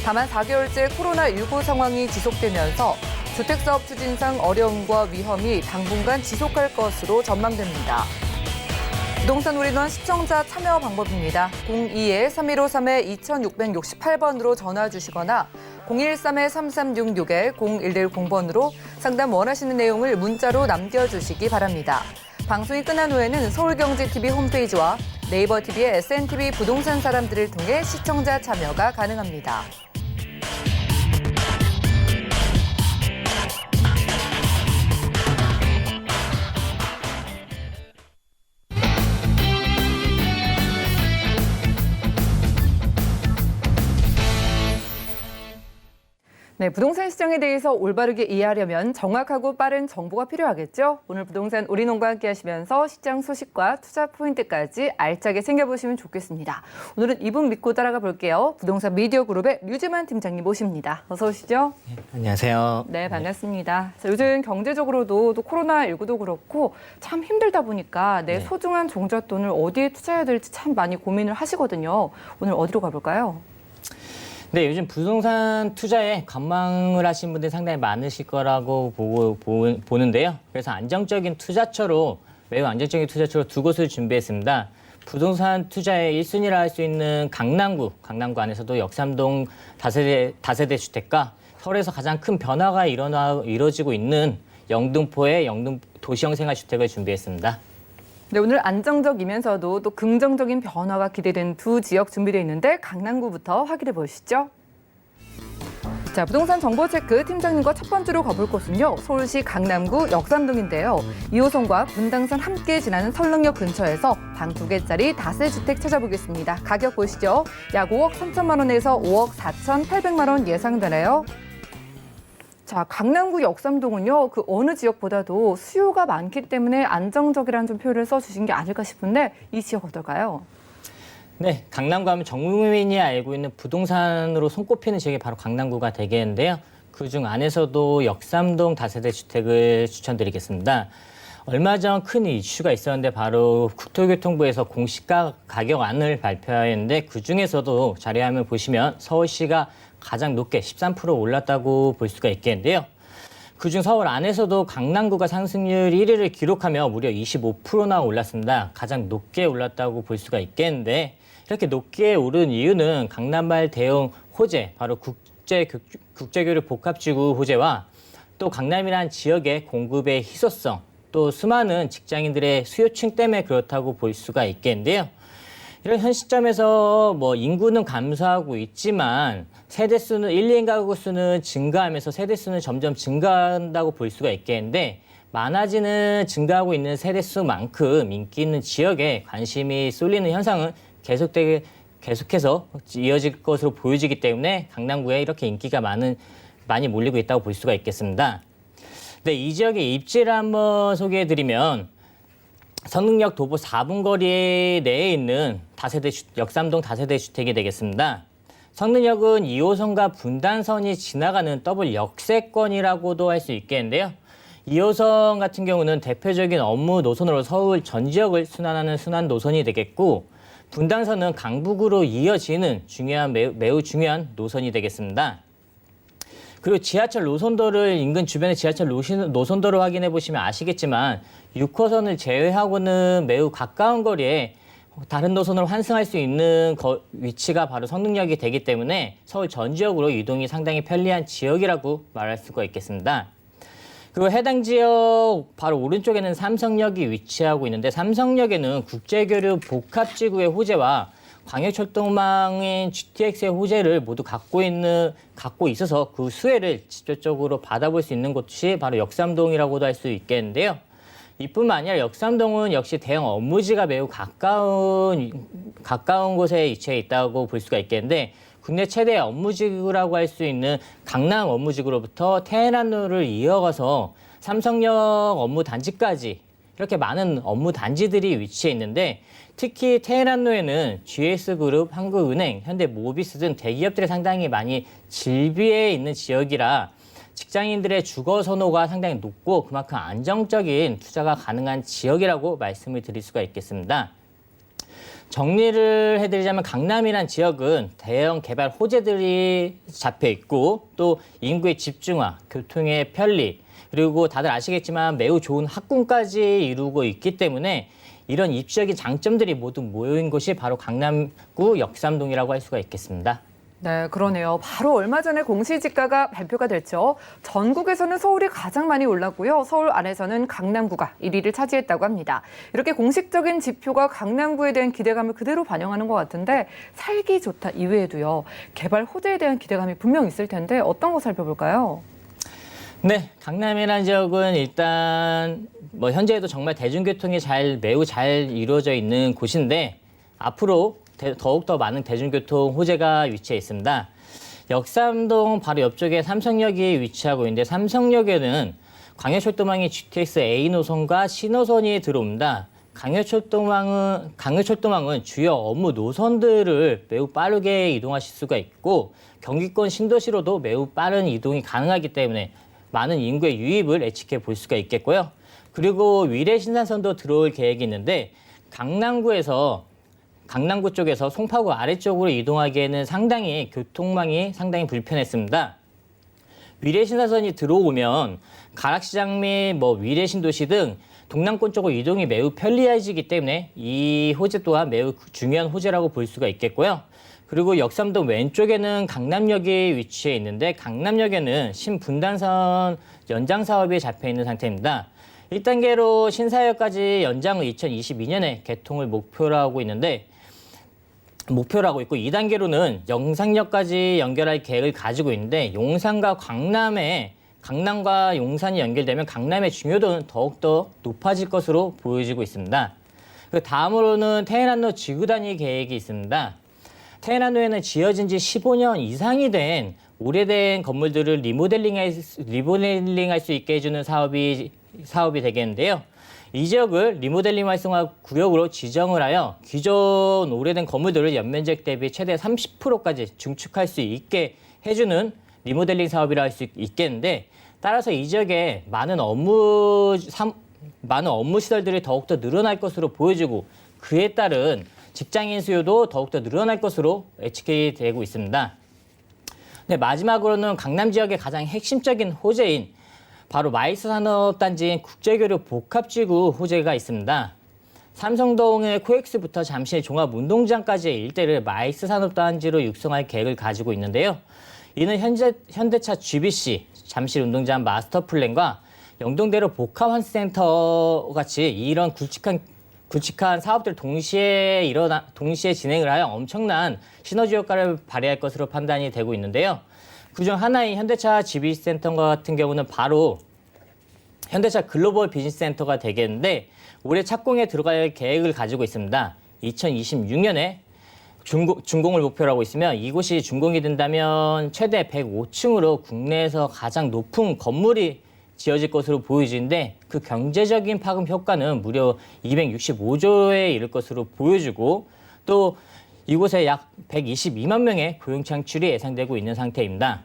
다만 4개월째 코로나19 상황이 지속되면서 주택사업 추진상 어려움과 위험이 당분간 지속할 것으로 전망됩니다. 부동산 올인원 시청자 참여 방법입니다. 02-3153-2668번으로 전화 주시거나 013-3366-0110번으로 상담 원하시는 내용을 문자로 남겨주시기 바랍니다. 방송이 끝난 후에는 서울경제TV 홈페이지와 네이버 TV의 SNTV 부동산 사람들을 통해 시청자 참여가 가능합니다. 네, 부동산 시장에 대해서 올바르게 이해하려면 정확하고 빠른 정보가 필요하겠죠? 오늘 부동산 올인원과 함께 하시면서 시장 소식과 투자 포인트까지 알차게 챙겨보시면 좋겠습니다. 오늘은 이분 믿고 따라가 볼게요. 부동산 미디어 그룹의 류지만 팀장님 모십니다. 어서 오시죠. 네, 안녕하세요. 네, 반갑습니다. 자, 요즘 경제적으로도 또 코로나19도 그렇고 참 힘들다 보니까 내 소중한 종잣돈을 어디에 투자해야 될지 참 많이 고민을 하시거든요. 오늘 어디로 가볼까요? 네, 요즘 부동산 투자에 관망을 하신 분들이 상당히 많으실 거라고 보는데요. 그래서 매우 안정적인 투자처로 두 곳을 준비했습니다. 부동산 투자의 1순위라 할 수 있는 강남구 안에서도 역삼동 다세대 주택과 서울에서 가장 큰 변화가 이루어지고 있는 영등포의 도시형 생활주택을 준비했습니다. 네, 오늘 안정적이면서도 또 긍정적인 변화가 기대된 두 지역 준비되어 있는데 강남구부터 확인해 보시죠. 자, 부동산 정보 체크 팀장님과 첫 번째로 가볼 곳은요. 서울시 강남구 역삼동인데요. 2호선과 분당선 함께 지나는 설릉역 근처에서 방 2개짜리 다세 주택 찾아보겠습니다. 가격 보시죠. 약 5억 3천만 원에서 5억 4,800만 원 예상되네요. 자, 강남구 역삼동은요, 그 어느 지역보다도 수요가 많기 때문에 안정적이라는 좀 표현을 써주신 게 아닐까 싶은데 이 지역 어떨까요? 네, 강남구 하면 전국민이 알고 있는 부동산으로 손꼽히는 지역이 바로 강남구가 되겠는데요. 그중 안에서도 역삼동 다세대 주택을 추천드리겠습니다. 얼마 전 큰 이슈가 있었는데 바로 국토교통부에서 공시가 가격안을 발표했는데 그중에서도 자료화면 보시면 서울시가 가장 높게 13% 올랐다고 볼 수가 있겠는데요. 그중 서울 안에서도 강남구가 상승률 1위를 기록하며 무려 25%나 올랐습니다. 가장 높게 올랐다고 볼 수가 있겠는데 이렇게 높게 오른 이유는 강남발 대형 호재, 바로 국제교류 복합지구 호재와 또 강남이란 지역의 공급의 희소성, 또 수많은 직장인들의 수요층 때문에 그렇다고 볼 수가 있겠는데요. 이런 현 시점에서 인구는 감소하고 있지만 세대수는 1, 2인 가구 수는 증가하면서 세대수는 점점 증가한다고 볼 수가 있겠는데 많아지는 증가하고 있는 세대수만큼 인기 있는 지역에 관심이 쏠리는 현상은 계속해서 이어질 것으로 보여지기 때문에 강남구에 이렇게 인기가 많이 몰리고 있다고 볼 수가 있겠습니다. 네, 이 지역의 입지를 한번 소개해드리면 성능역 도보 4분 거리 내에 있는 역삼동 다세대 주택이 되겠습니다. 성능역은 2호선과 분당선이 지나가는 더블 역세권이라고도 할 수 있겠는데요. 2호선 같은 경우는 대표적인 업무 노선으로 서울 전 지역을 순환하는 순환 노선이 되겠고 분당선은 강북으로 이어지는 매우 중요한 노선이 되겠습니다. 그리고 지하철 노선도를 인근 주변의 지하철 노선도를 확인해 보시면 아시겠지만 6호선을 제외하고는 매우 가까운 거리에 다른 노선으로 환승할 수 있는 위치가 바로 성능역이 되기 때문에 서울 전 지역으로 이동이 상당히 편리한 지역이라고 말할 수가 있겠습니다. 그리고 해당 지역 바로 오른쪽에는 삼성역이 위치하고 있는데 삼성역에는 국제교류 복합지구의 호재와 광역철도망인 GTX의 호재를 모두 갖고 있어서 그 수혜를 직접적으로 받아볼 수 있는 곳이 바로 역삼동이라고도 할 수 있겠는데요. 이뿐만 아니라 역삼동은 역시 대형 업무지가 매우 가까운 곳에 위치해 있다고 볼 수가 있겠는데 국내 최대 업무지구라고 할 수 있는 강남 업무지구로부터 테헤란로를 이어가서 삼성역 업무단지까지 이렇게 많은 업무단지들이 위치해 있는데 특히 테헤란로에는 GS그룹, 한국은행, 현대모비스 등 대기업들이 상당히 많이 질비해 있는 지역이라 직장인들의 주거 선호가 상당히 높고 그만큼 안정적인 투자가 가능한 지역이라고 말씀을 드릴 수가 있겠습니다. 정리를 해드리자면 강남이란 지역은 대형 개발 호재들이 잡혀 있고 또 인구의 집중화, 교통의 편리, 그리고 다들 아시겠지만 매우 좋은 학군까지 이루고 있기 때문에 이런 입지적인 장점들이 모두 모여있는 곳이 바로 강남구 역삼동이라고 할 수가 있겠습니다. 네, 그러네요. 바로 얼마 전에 공시지가가 발표가 됐죠. 전국에서는 서울이 가장 많이 올랐고요. 서울 안에서는 강남구가 1위를 차지했다고 합니다. 이렇게 공식적인 지표가 강남구에 대한 기대감을 그대로 반영하는 것 같은데 살기 좋다 이외에도요. 개발 호재에 대한 기대감이 분명 있을 텐데 어떤 거 살펴볼까요? 네, 강남이라는 지역은 일단 현재에도 정말 대중교통이 매우 잘 이루어져 있는 곳인데 앞으로 더욱더 많은 대중교통 호재가 위치해 있습니다. 역삼동 바로 옆쪽에 삼성역이 위치하고 있는데 삼성역에는 광역철도망이 GTX A 노선과 C 노선이 들어옵니다. 광역철도망은 주요 업무 노선들을 매우 빠르게 이동하실 수가 있고 경기권 신도시로도 매우 빠른 이동이 가능하기 때문에 많은 인구의 유입을 예측해 볼 수가 있겠고요. 그리고 위례 신산선도 들어올 계획이 있는데 강남구 쪽에서 송파구 아래쪽으로 이동하기에는 교통망이 상당히 불편했습니다. 위례 신사선이 들어오면 가락시장 및 위례 신도시 등 동남권 쪽으로 이동이 매우 편리해지기 때문에 이 호재 또한 매우 중요한 호재라고 볼 수가 있겠고요. 그리고 역삼동 왼쪽에는 강남역이 위치해 있는데 강남역에는 신분당선 연장 사업이 잡혀 있는 상태입니다. 1단계로 신사역까지 연장을 2022년에 개통을 목표로 하고 있고 2단계로는 영상역까지 연결할 계획을 가지고 있는데 용산과 강남과 용산이 연결되면 강남의 중요도는 더욱더 높아질 것으로 보여지고 있습니다. 그 다음으로는 테헤란로 지구 단위 계획이 있습니다. 테헤란로에는 지어진 지 15년 이상이 된 오래된 건물들을 리모델링할 수 있게 해주는 사업이 되겠는데요. 이 지역을 리모델링 활성화 구역으로 지정을 하여 기존 오래된 건물들을 연면적 대비 최대 30%까지 중축할 수 있게 해주는 리모델링 사업이라 할 수 있겠는데, 따라서 이 지역에 많은 업무 시설들이 더욱더 늘어날 것으로 보여지고 그에 따른 직장인 수요도 더욱더 늘어날 것으로 예측이 되고 있습니다. 네, 마지막으로는 강남 지역의 가장 핵심적인 호재인 바로 마이스 산업단지인 국제교류 복합지구 호재가 있습니다. 삼성동의 코엑스부터 잠실 종합운동장까지의 일대를 마이스 산업단지로 육성할 계획을 가지고 있는데요. 이는 현대차 GBC, 잠실 운동장 마스터 플랜과 영동대로 복합환승센터 같이 이런 굵직한 사업들 동시에 진행을 하여 엄청난 시너지 효과를 발휘할 것으로 판단이 되고 있는데요. 그중 하나인 현대차 GBC 센터 같은 경우는 바로 현대차 글로벌 비즈니스 센터가 되겠는데 올해 착공에 들어갈 계획을 가지고 있습니다. 2026년에 준공을 목표로 하고 있으며 이곳이 준공이 된다면 최대 105층으로 국내에서 가장 높은 건물이 지어질 것으로 보여지는데 그 경제적인 파급 효과는 무려 265조에 이를 것으로 보여지고 또 이곳에 약 122만 명의 고용 창출이 예상되고 있는 상태입니다.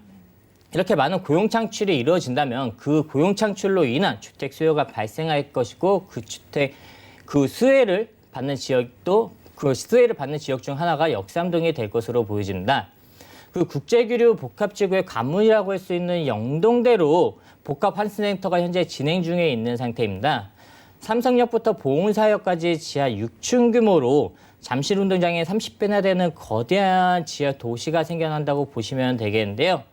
이렇게 많은 고용 창출이 이루어진다면 그 고용 창출로 인한 주택 수요가 발생할 것이고 그 수혜를 받는 지역 중 하나가 역삼동이 될 것으로 보여집니다. 그 국제교류 복합지구의 관문이라고 할 수 있는 영동대로 복합환승센터가 현재 진행 중에 있는 상태입니다. 삼성역부터 보은사역까지 지하 6층 규모로 잠실 운동장에 30배나 되는 거대한 지하 도시가 생겨난다고 보시면 되겠는데요.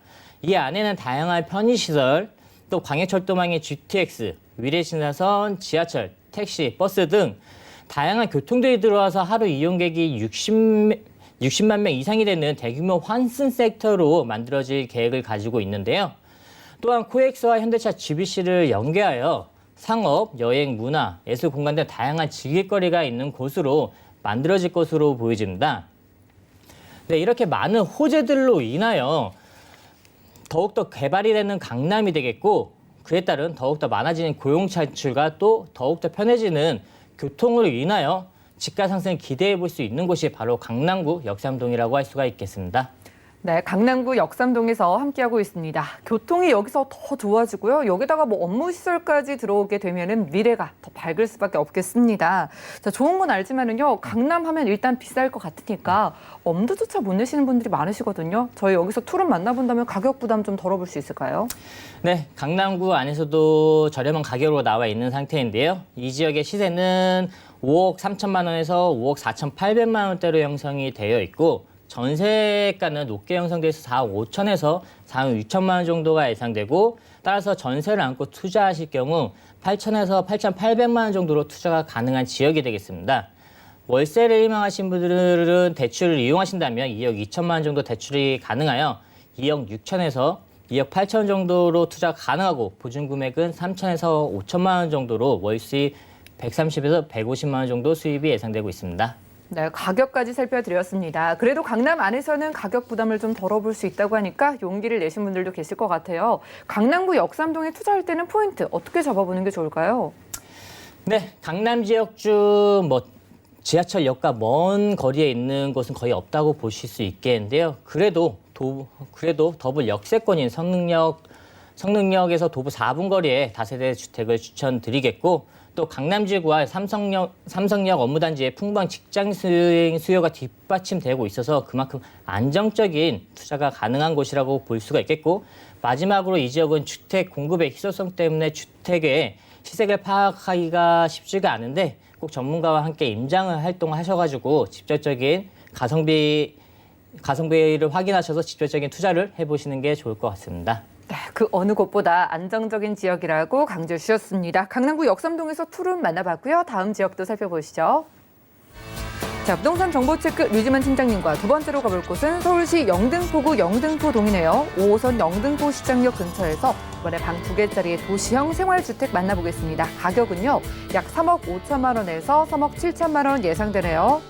이 안에는 다양한 편의시설, 또 광해철도망의 GTX, 위례신사선, 지하철, 택시, 버스 등 다양한 교통들이 들어와서 하루 이용객이 60만 명 이상이 되는 대규모 환승 섹터로 만들어질 계획을 가지고 있는데요. 또한 코엑스와 현대차 GBC를 연계하여 상업, 여행, 문화, 예술 공간 등 다양한 즐길거리가 있는 곳으로 만들어질 것으로 보여집니다. 네, 이렇게 많은 호재들로 인하여 더욱더 개발이 되는 강남이 되겠고 그에 따른 더욱더 많아지는 고용 창출과 또 더욱더 편해지는 교통으로 인하여 집가 상승을 기대해 볼 수 있는 곳이 바로 강남구 역삼동이라고 할 수가 있겠습니다. 네, 강남구 역삼동에서 함께하고 있습니다. 교통이 여기서 더 좋아지고요. 여기다가 업무시설까지 들어오게 되면은 미래가 더 밝을 수밖에 없겠습니다. 자, 좋은 건 알지만은요, 강남 하면 일단 비쌀 것 같으니까 엄두조차 못 내시는 분들이 많으시거든요. 저희 여기서 투룸 만나본다면 가격 부담 좀 덜어볼 수 있을까요? 네, 강남구 안에서도 저렴한 가격으로 나와 있는 상태인데요. 이 지역의 시세는 5억 3천만 원에서 5억 4,800만 원대로 형성이 되어 있고 전세가는 높게 형성돼서 4억 5천에서 4억 6천만 원 정도가 예상되고 따라서 전세를 안고 투자하실 경우 8천에서 8,800만 원 정도로 투자가 가능한 지역이 되겠습니다. 월세를 희망하신 분들은 대출을 이용하신다면 2억 2천만 원 정도 대출이 가능하여 2억 6천에서 2억 8천 정도로 투자가 가능하고 보증금액은 3천에서 5천만 원 정도로 월 수입 130에서 150만 원 정도 수입이 예상되고 있습니다. 네, 가격까지 살펴드렸습니다. 그래도 강남 안에서는 가격 부담을 좀 덜어볼 수 있다고 하니까 용기를 내신 분들도 계실 것 같아요. 강남구 역삼동에 투자할 때는 포인트 어떻게 잡아보는 게 좋을까요? 네, 강남 지역 중 지하철역과 먼 거리에 있는 곳은 거의 없다고 보실 수 있겠는데요. 그래도 더블 역세권인 성능역에서 도보 4분 거리에 다세대 주택을 추천드리겠고 또 강남지구와 삼성역 업무단지의 풍부한 직장 수요가 뒷받침되고 있어서 그만큼 안정적인 투자가 가능한 곳이라고 볼 수가 있겠고 마지막으로 이 지역은 주택 공급의 희소성 때문에 주택의 시세를 파악하기가 쉽지가 않은데 꼭 전문가와 함께 임장을 활동하셔가지고 직접적인 가성비를 확인하셔서 직접적인 투자를 해보시는 게 좋을 것 같습니다. 네, 그 어느 곳보다 안정적인 지역이라고 강조해 주셨습니다. 강남구 역삼동에서 투룸 만나봤고요. 다음 지역도 살펴보시죠. 자, 부동산 정보체크 류지만 팀장님과 두 번째로 가볼 곳은 서울시 영등포구 영등포동이네요. 5호선 영등포 시장역 근처에서 이번에 방 2개짜리의 도시형 생활주택 만나보겠습니다. 가격은요, 약 3억 5천만 원에서 3억 7천만 원 예상되네요.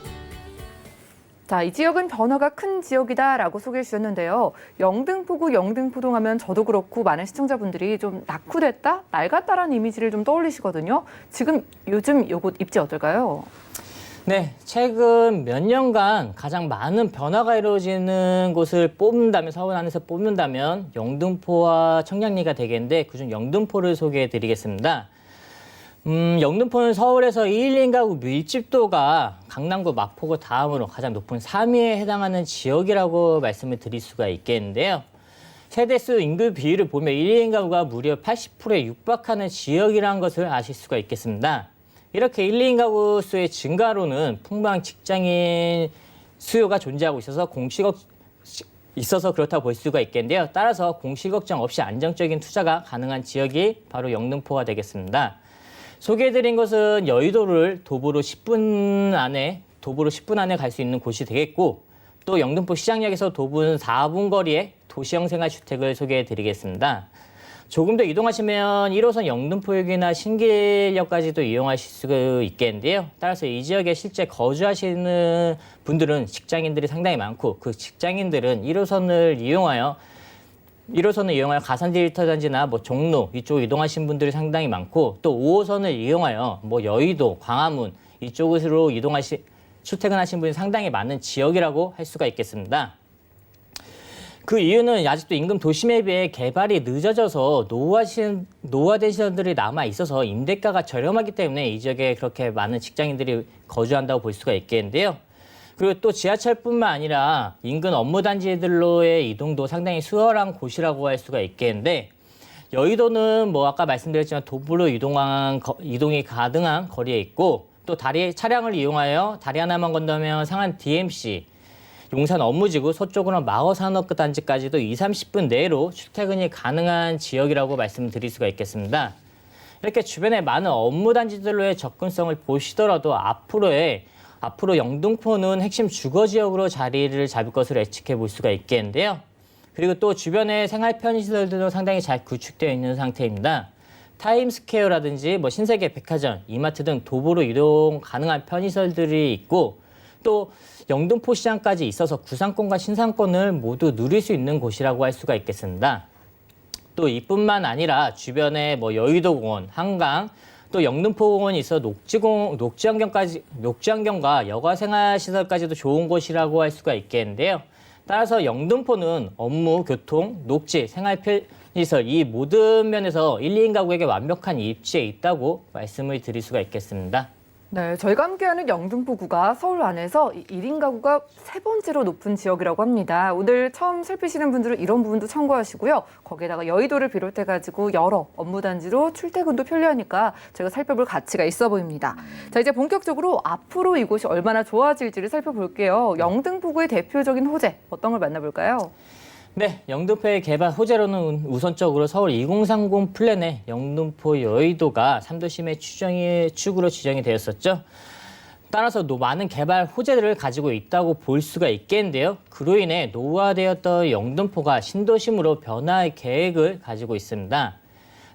자, 이 지역은 변화가 큰 지역이다라고 소개해 주셨는데요. 영등포구 영등포동 하면 저도 그렇고 많은 시청자분들이 좀 낙후됐다, 낡았다라는 이미지를 좀 떠올리시거든요. 지금 요즘 요곳 입지 어떨까요? 네, 최근 몇 년간 가장 많은 변화가 이루어지는 곳을 뽑는다면, 서울 안에서 뽑는다면 영등포와 청량리가 되겠는데 그중 영등포를 소개해 드리겠습니다. 영등포는 서울에서 1인 가구 밀집도가 강남구 마포구 다음으로 가장 높은 3위에 해당하는 지역이라고 말씀을 드릴 수가 있겠는데요. 세대수 인구 비율을 보면 1인 가구가 무려 80%에 육박하는 지역이라는 것을 아실 수가 있겠습니다. 이렇게 1인 가구 수의 증가로는 풍부한 직장인 수요가 존재하고 있어서 그렇다고 볼 수가 있겠는데요. 따라서 공실 걱정 없이 안정적인 투자가 가능한 지역이 바로 영등포가 되겠습니다. 소개해드린 것은 여의도를 도보로 10분 안에 갈 수 있는 곳이 되겠고, 또 영등포 시장역에서 도보 4분 거리에 도시형 생활주택을 소개해드리겠습니다. 조금 더 이동하시면 1호선 영등포역이나 신길역까지도 이용하실 수 있겠는데요. 따라서 이 지역에 실제 거주하시는 분들은 직장인들이 상당히 많고, 그 직장인들은 1호선을 이용하여 가산 디지털 단지나 종로 이쪽 이동하신 분들이 상당히 많고, 또 5호선을 이용하여 여의도, 광화문 이쪽으로 출퇴근하신 분이 상당히 많은 지역이라고 할 수가 있겠습니다. 그 이유는 아직도 인근 도심에 비해 개발이 늦어져서 노후화된 시설들이 남아 있어서 임대가가 저렴하기 때문에 이 지역에 그렇게 많은 직장인들이 거주한다고 볼 수가 있겠는데요. 그리고 또 지하철뿐만 아니라 인근 업무단지들로의 이동도 상당히 수월한 곳이라고 할 수가 있겠는데, 여의도는 아까 말씀드렸지만 도보로 이동이 가능한 거리에 있고, 또 차량을 이용하여 다리 하나만 건너면 상한 DMC, 용산 업무지구, 서쪽으로 마허산업단지까지도 20-30분 내로 출퇴근이 가능한 지역이라고 말씀드릴 수가 있겠습니다. 이렇게 주변에 많은 업무단지들로의 접근성을 보시더라도 앞으로 영등포는 핵심 주거지역으로 자리를 잡을 것으로 예측해 볼 수가 있겠는데요. 그리고 또 주변에 생활 편의시설들도 상당히 잘 구축되어 있는 상태입니다. 타임스퀘어라든지 신세계 백화점, 이마트 등 도보로 이동 가능한 편의시설들이 있고, 또 영등포 시장까지 있어서 구상권과 신상권을 모두 누릴 수 있는 곳이라고 할 수가 있겠습니다. 또 이뿐만 아니라 주변에 여의도공원, 한강, 또 영등포공원이 있어 녹지환경과 여가생활시설까지도 좋은 곳이라고 할 수가 있겠는데요. 따라서 영등포는 업무, 교통, 녹지, 생활편의시설 이 모든 면에서 1, 2인 가구에게 완벽한 입지에 있다고 말씀을 드릴 수가 있겠습니다. 네, 저희가 함께하는 영등포구가 서울 안에서 1인 가구가 3번째로 높은 지역이라고 합니다. 오늘 처음 살피시는 분들은 이런 부분도 참고하시고요. 거기에다가 여의도를 비롯해가지고 여러 업무단지로 출퇴근도 편리하니까 저희가 살펴볼 가치가 있어 보입니다. 자, 이제 본격적으로 앞으로 이곳이 얼마나 좋아질지를 살펴볼게요. 영등포구의 대표적인 호재, 어떤 걸 만나볼까요? 네, 영등포의 개발 호재로는 우선적으로 서울 2030 플랜에 영등포 여의도가 3도심의 축으로 지정이 되었었죠. 따라서 많은 개발 호재들을 가지고 있다고 볼 수가 있겠는데요. 그로 인해 노후화되었던 영등포가 신도심으로 변화할 계획을 가지고 있습니다.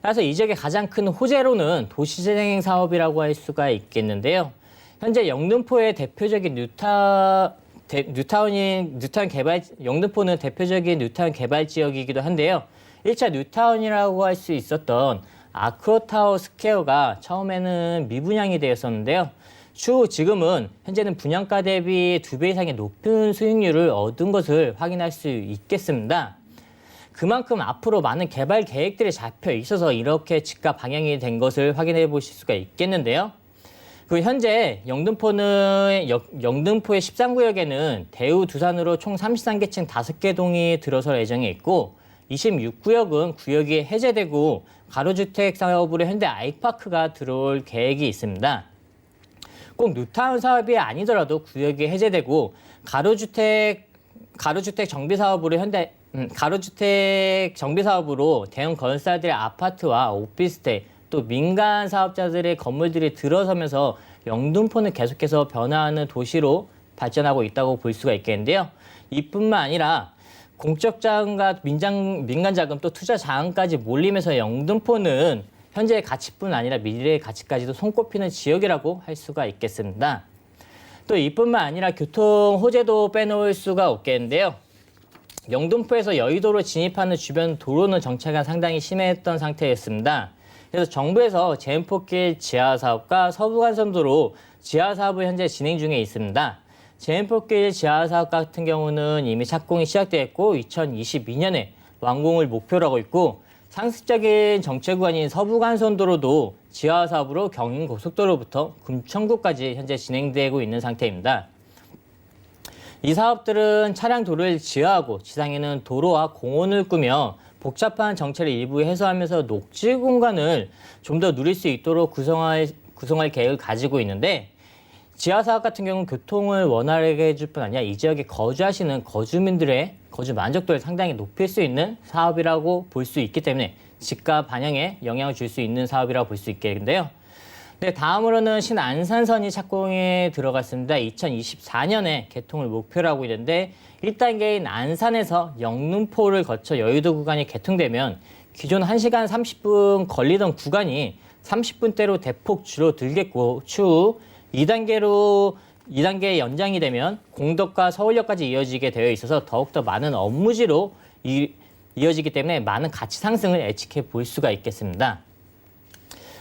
따라서 이 지역의 가장 큰 호재로는 도시재생 사업이라고 할 수가 있겠는데요. 현재 영등포의 대표적인 영등포는 대표적인 뉴타운 개발 지역이기도 한데요. 1차 뉴타운이라고 할 수 있었던 아크로타워 스퀘어가 처음에는 미분양이 되었었는데요. 추후 지금은 현재는 분양가 대비 2배 이상의 높은 수익률을 얻은 것을 확인할 수 있겠습니다. 그만큼 앞으로 많은 개발 계획들이 잡혀 있어서 이렇게 집값 방향이 된 것을 확인해 보실 수가 있겠는데요. 현재 영등포의 13구역에는 대우, 두산으로 총 33개층 5개 동이 들어설 예정에 있고, 26구역은 구역이 해제되고 가로주택 사업으로 현대 아이파크가 들어올 계획이 있습니다. 꼭 뉴타운 사업이 아니더라도 구역이 해제되고 가로주택 정비 사업으로 현대 가로주택 정비 사업으로 대형 건설사들의 아파트와 오피스텔 또 민간 사업자들의 건물들이 들어서면서 영등포는 계속해서 변화하는 도시로 발전하고 있다고 볼 수가 있겠는데요. 이뿐만 아니라 공적 자금과 민간 자금 또 투자 자금까지 몰리면서 영등포는 현재의 가치뿐 아니라 미래의 가치까지도 손꼽히는 지역이라고 할 수가 있겠습니다. 또 이뿐만 아니라 교통 호재도 빼놓을 수가 없겠는데요. 영등포에서 여의도로 진입하는 주변 도로는 정체가 상당히 심했던 상태였습니다. 그래서 정부에서 제인포길 지하사업과 서부간선도로 지하사업을 현재 진행 중에 있습니다. 제인포길 지하사업 같은 경우는 이미 착공이 시작되었고 2022년에 완공을 목표로 하고 있고 상습적인 정체 구간인 서부간선도로도 지하사업으로 경인고속도로부터 금천구까지 현재 진행되고 있는 상태입니다. 이 사업들은 차량 도로를 지하하고 지상에는 도로와 공원을 꾸며 복잡한 정체를 일부 해소하면서 녹지 공간을 좀 더 누릴 수 있도록 구성할 계획을 가지고 있는데 지하사업 같은 경우는 교통을 원활하게 해줄 뿐 아니라 이 지역에 거주하시는 거주민들의 거주 만족도를 상당히 높일 수 있는 사업이라고 볼 수 있기 때문에 집값 반영에 영향을 줄 수 있는 사업이라고 볼 수 있겠는데요. 네, 다음으로는 신안산선이 착공에 들어갔습니다. 2024년에 개통을 목표로 하고 있는데 1단계인 안산에서 영등포를 거쳐 여의도 구간이 개통되면 기존 1시간 30분 걸리던 구간이 30분대로 대폭 줄어들겠고 추후 2단계 연장이 되면 공덕과 서울역까지 이어지게 되어 있어서 더욱더 많은 업무지로 이어지기 때문에 많은 가치 상승을 예측해 볼 수가 있겠습니다.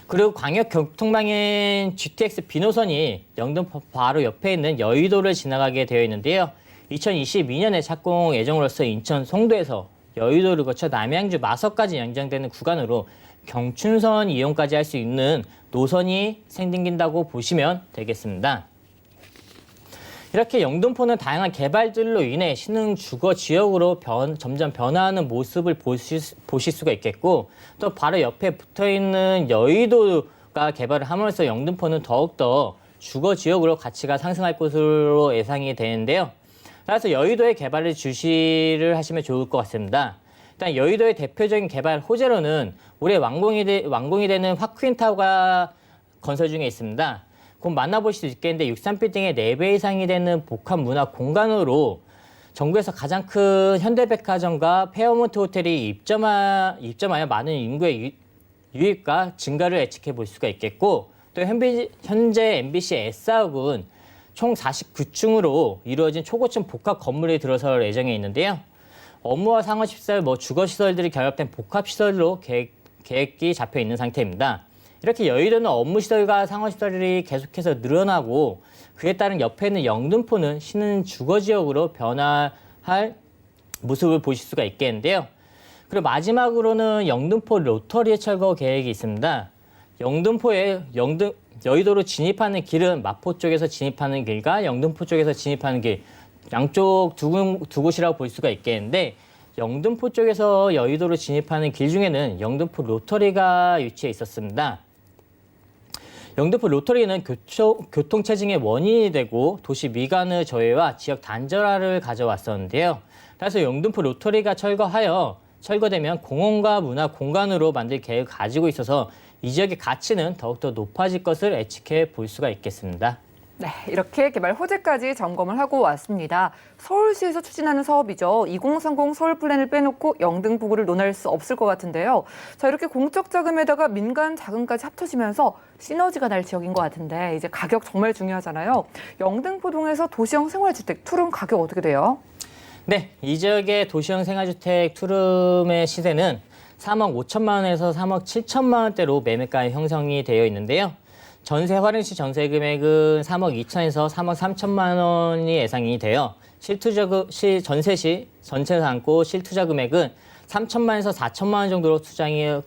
그리고 광역교통망인 GTX 비노선이 영등포 바로 옆에 있는 여의도를 지나가게 되어 있는데요. 2022년에 착공 예정으로서 인천 송도에서 여의도를 거쳐 남양주 마석까지 연장되는 구간으로 경춘선 이용까지 할 수 있는 노선이 생긴다고 보시면 되겠습니다. 이렇게 영등포는 다양한 개발들로 인해 신흥 주거 지역으로 점점 변화하는 모습을 보실 수가 있겠고 또 바로 옆에 붙어있는 여의도가 개발을 함으로써 영등포는 더욱더 주거 지역으로 가치가 상승할 것으로 예상이 되는데요. 따라서 여의도의 개발을 주시를 하시면 좋을 것 같습니다. 일단 여의도의 대표적인 개발 호재로는 올해 완공이 되는 화퀸타워가 건설 중에 있습니다. 곧 만나보실 수 있겠는데 63빌딩의 4배 이상이 되는 복합 문화 공간으로 전국에서 가장 큰 현대백화점과 페어몬트 호텔이 입점하여 많은 인구의 유입과 증가를 예측해 볼 수가 있겠고 또 현재 MBC S사옥은 총 49층으로 이루어진 초고층 복합 건물이 들어설 예정에 있는데요. 업무와 상업시설, 주거시설들이 결합된 복합시설로 계획이 잡혀 있는 상태입니다. 이렇게 여의도는 업무시설과 상업시설이 계속해서 늘어나고 그에 따른 옆에 있는 영등포는 신흥 주거지역으로 변화할 모습을 보실 수가 있겠는데요. 그리고 마지막으로는 영등포 로터리 철거 계획이 있습니다. 여의도로 진입하는 길은 마포 쪽에서 진입하는 길과 영등포 쪽에서 진입하는 길 양쪽 두 곳이라고 볼 수가 있겠는데 영등포 쪽에서 여의도로 진입하는 길 중에는 영등포 로터리가 위치해 있었습니다. 영등포 로터리는 교통체증의 원인이 되고 도시 미관의 저해와 지역 단절화를 가져왔었는데요. 그래서 영등포 로터리가 철거되면 공원과 문화 공간으로 만들 계획을 가지고 있어서 이 지역의 가치는 더욱더 높아질 것을 예측해 볼 수가 있겠습니다. 네, 이렇게 개발 호재까지 점검을 하고 왔습니다. 서울시에서 추진하는 사업이죠. 2030 서울 플랜을 빼놓고 영등포구를 논할 수 없을 것 같은데요. 자, 이렇게 공적 자금에다가 민간 자금까지 합쳐지면서 시너지가 날 지역인 것 같은데 이제 가격 정말 중요하잖아요. 영등포동에서 도시형 생활주택 투룸 가격 어떻게 돼요? 네, 이 지역의 도시형 생활주택 투룸의 시세는 3억 5천만 원에서 3억 7천만 원대로 매매가 형성이 되어 있는데요. 전세 활용 시 전세 금액은 3억 2천에서 3억 3천만 원이 예상이 되어 전세 시 전체를 안고 실투자 금액은 3천만에서 4천만 원 정도로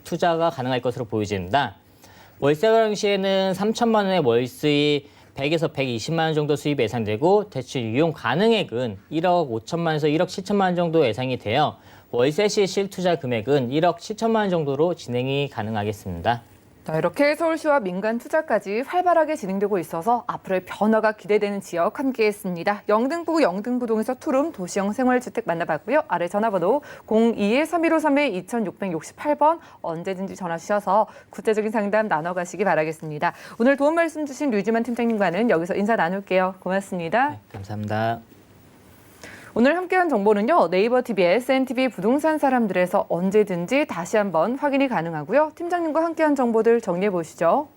투자가 가능할 것으로 보여집니다. 월세 활용 시에는 3천만 원의 월수입 100에서 120만 원 정도 수입이 예상되고 대출 이용 가능액은 1억 5천만 원에서 1억 7천만 원 정도 예상이 되어 월세 시 실투자 금액은 1억 7천만 원 정도로 진행이 가능하겠습니다. 자, 이렇게 서울시와 민간 투자까지 활발하게 진행되고 있어서 앞으로의 변화가 기대되는 지역 함께했습니다. 영등포구 영등포동에서 투룸 도시형 생활주택 만나봤고요. 아래 전화번호 02-3153-2668번 언제든지 전화 주셔서 구체적인 상담 나눠가시기 바라겠습니다. 오늘 도움 말씀 주신 류지만 팀장님과는 여기서 인사 나눌게요. 고맙습니다. 네, 감사합니다. 오늘 함께한 정보는요. 네이버 TV의 SNTV 부동산 사람들에서 언제든지 다시 한번 확인이 가능하고요. 팀장님과 함께한 정보들 정리해 보시죠.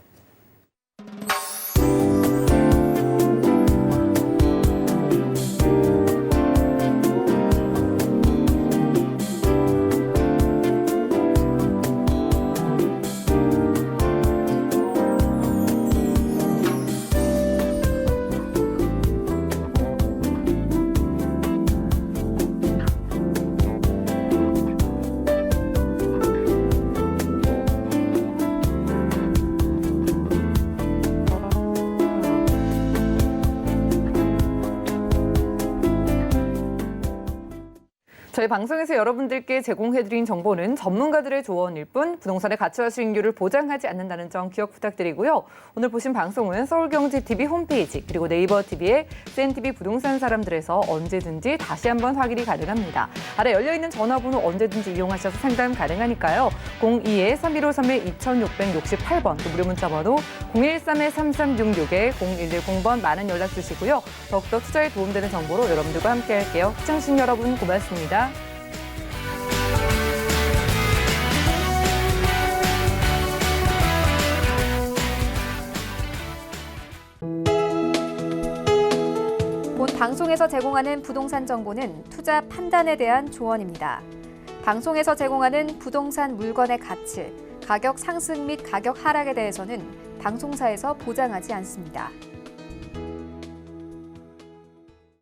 저희 방송에서 여러분들께 제공해드린 정보는 전문가들의 조언일 뿐 부동산의 가치와 수익률을 보장하지 않는다는 점 기억 부탁드리고요. 오늘 보신 방송은 서울경제TV 홈페이지 그리고 네이버TV의 SNTV 부동산 사람들에서 언제든지 다시 한번 확인이 가능합니다. 아래 열려있는 전화번호 언제든지 이용하셔서 상담 가능하니까요. 02-3153-2668번 또 무료 문자번호 013-3366-0110번 많은 연락 주시고요. 더욱더 투자에 도움되는 정보로 여러분들과 함께할게요. 시청해주신 여러분 고맙습니다. 본 방송에서 제공하는 부동산 정보는 투자 판단에 대한 조언입니다. 방송에서 제공하는 부동산 물건의 가치, 가격 상승 및 가격 하락에 대해서는 방송사에서 보장하지 않습니다.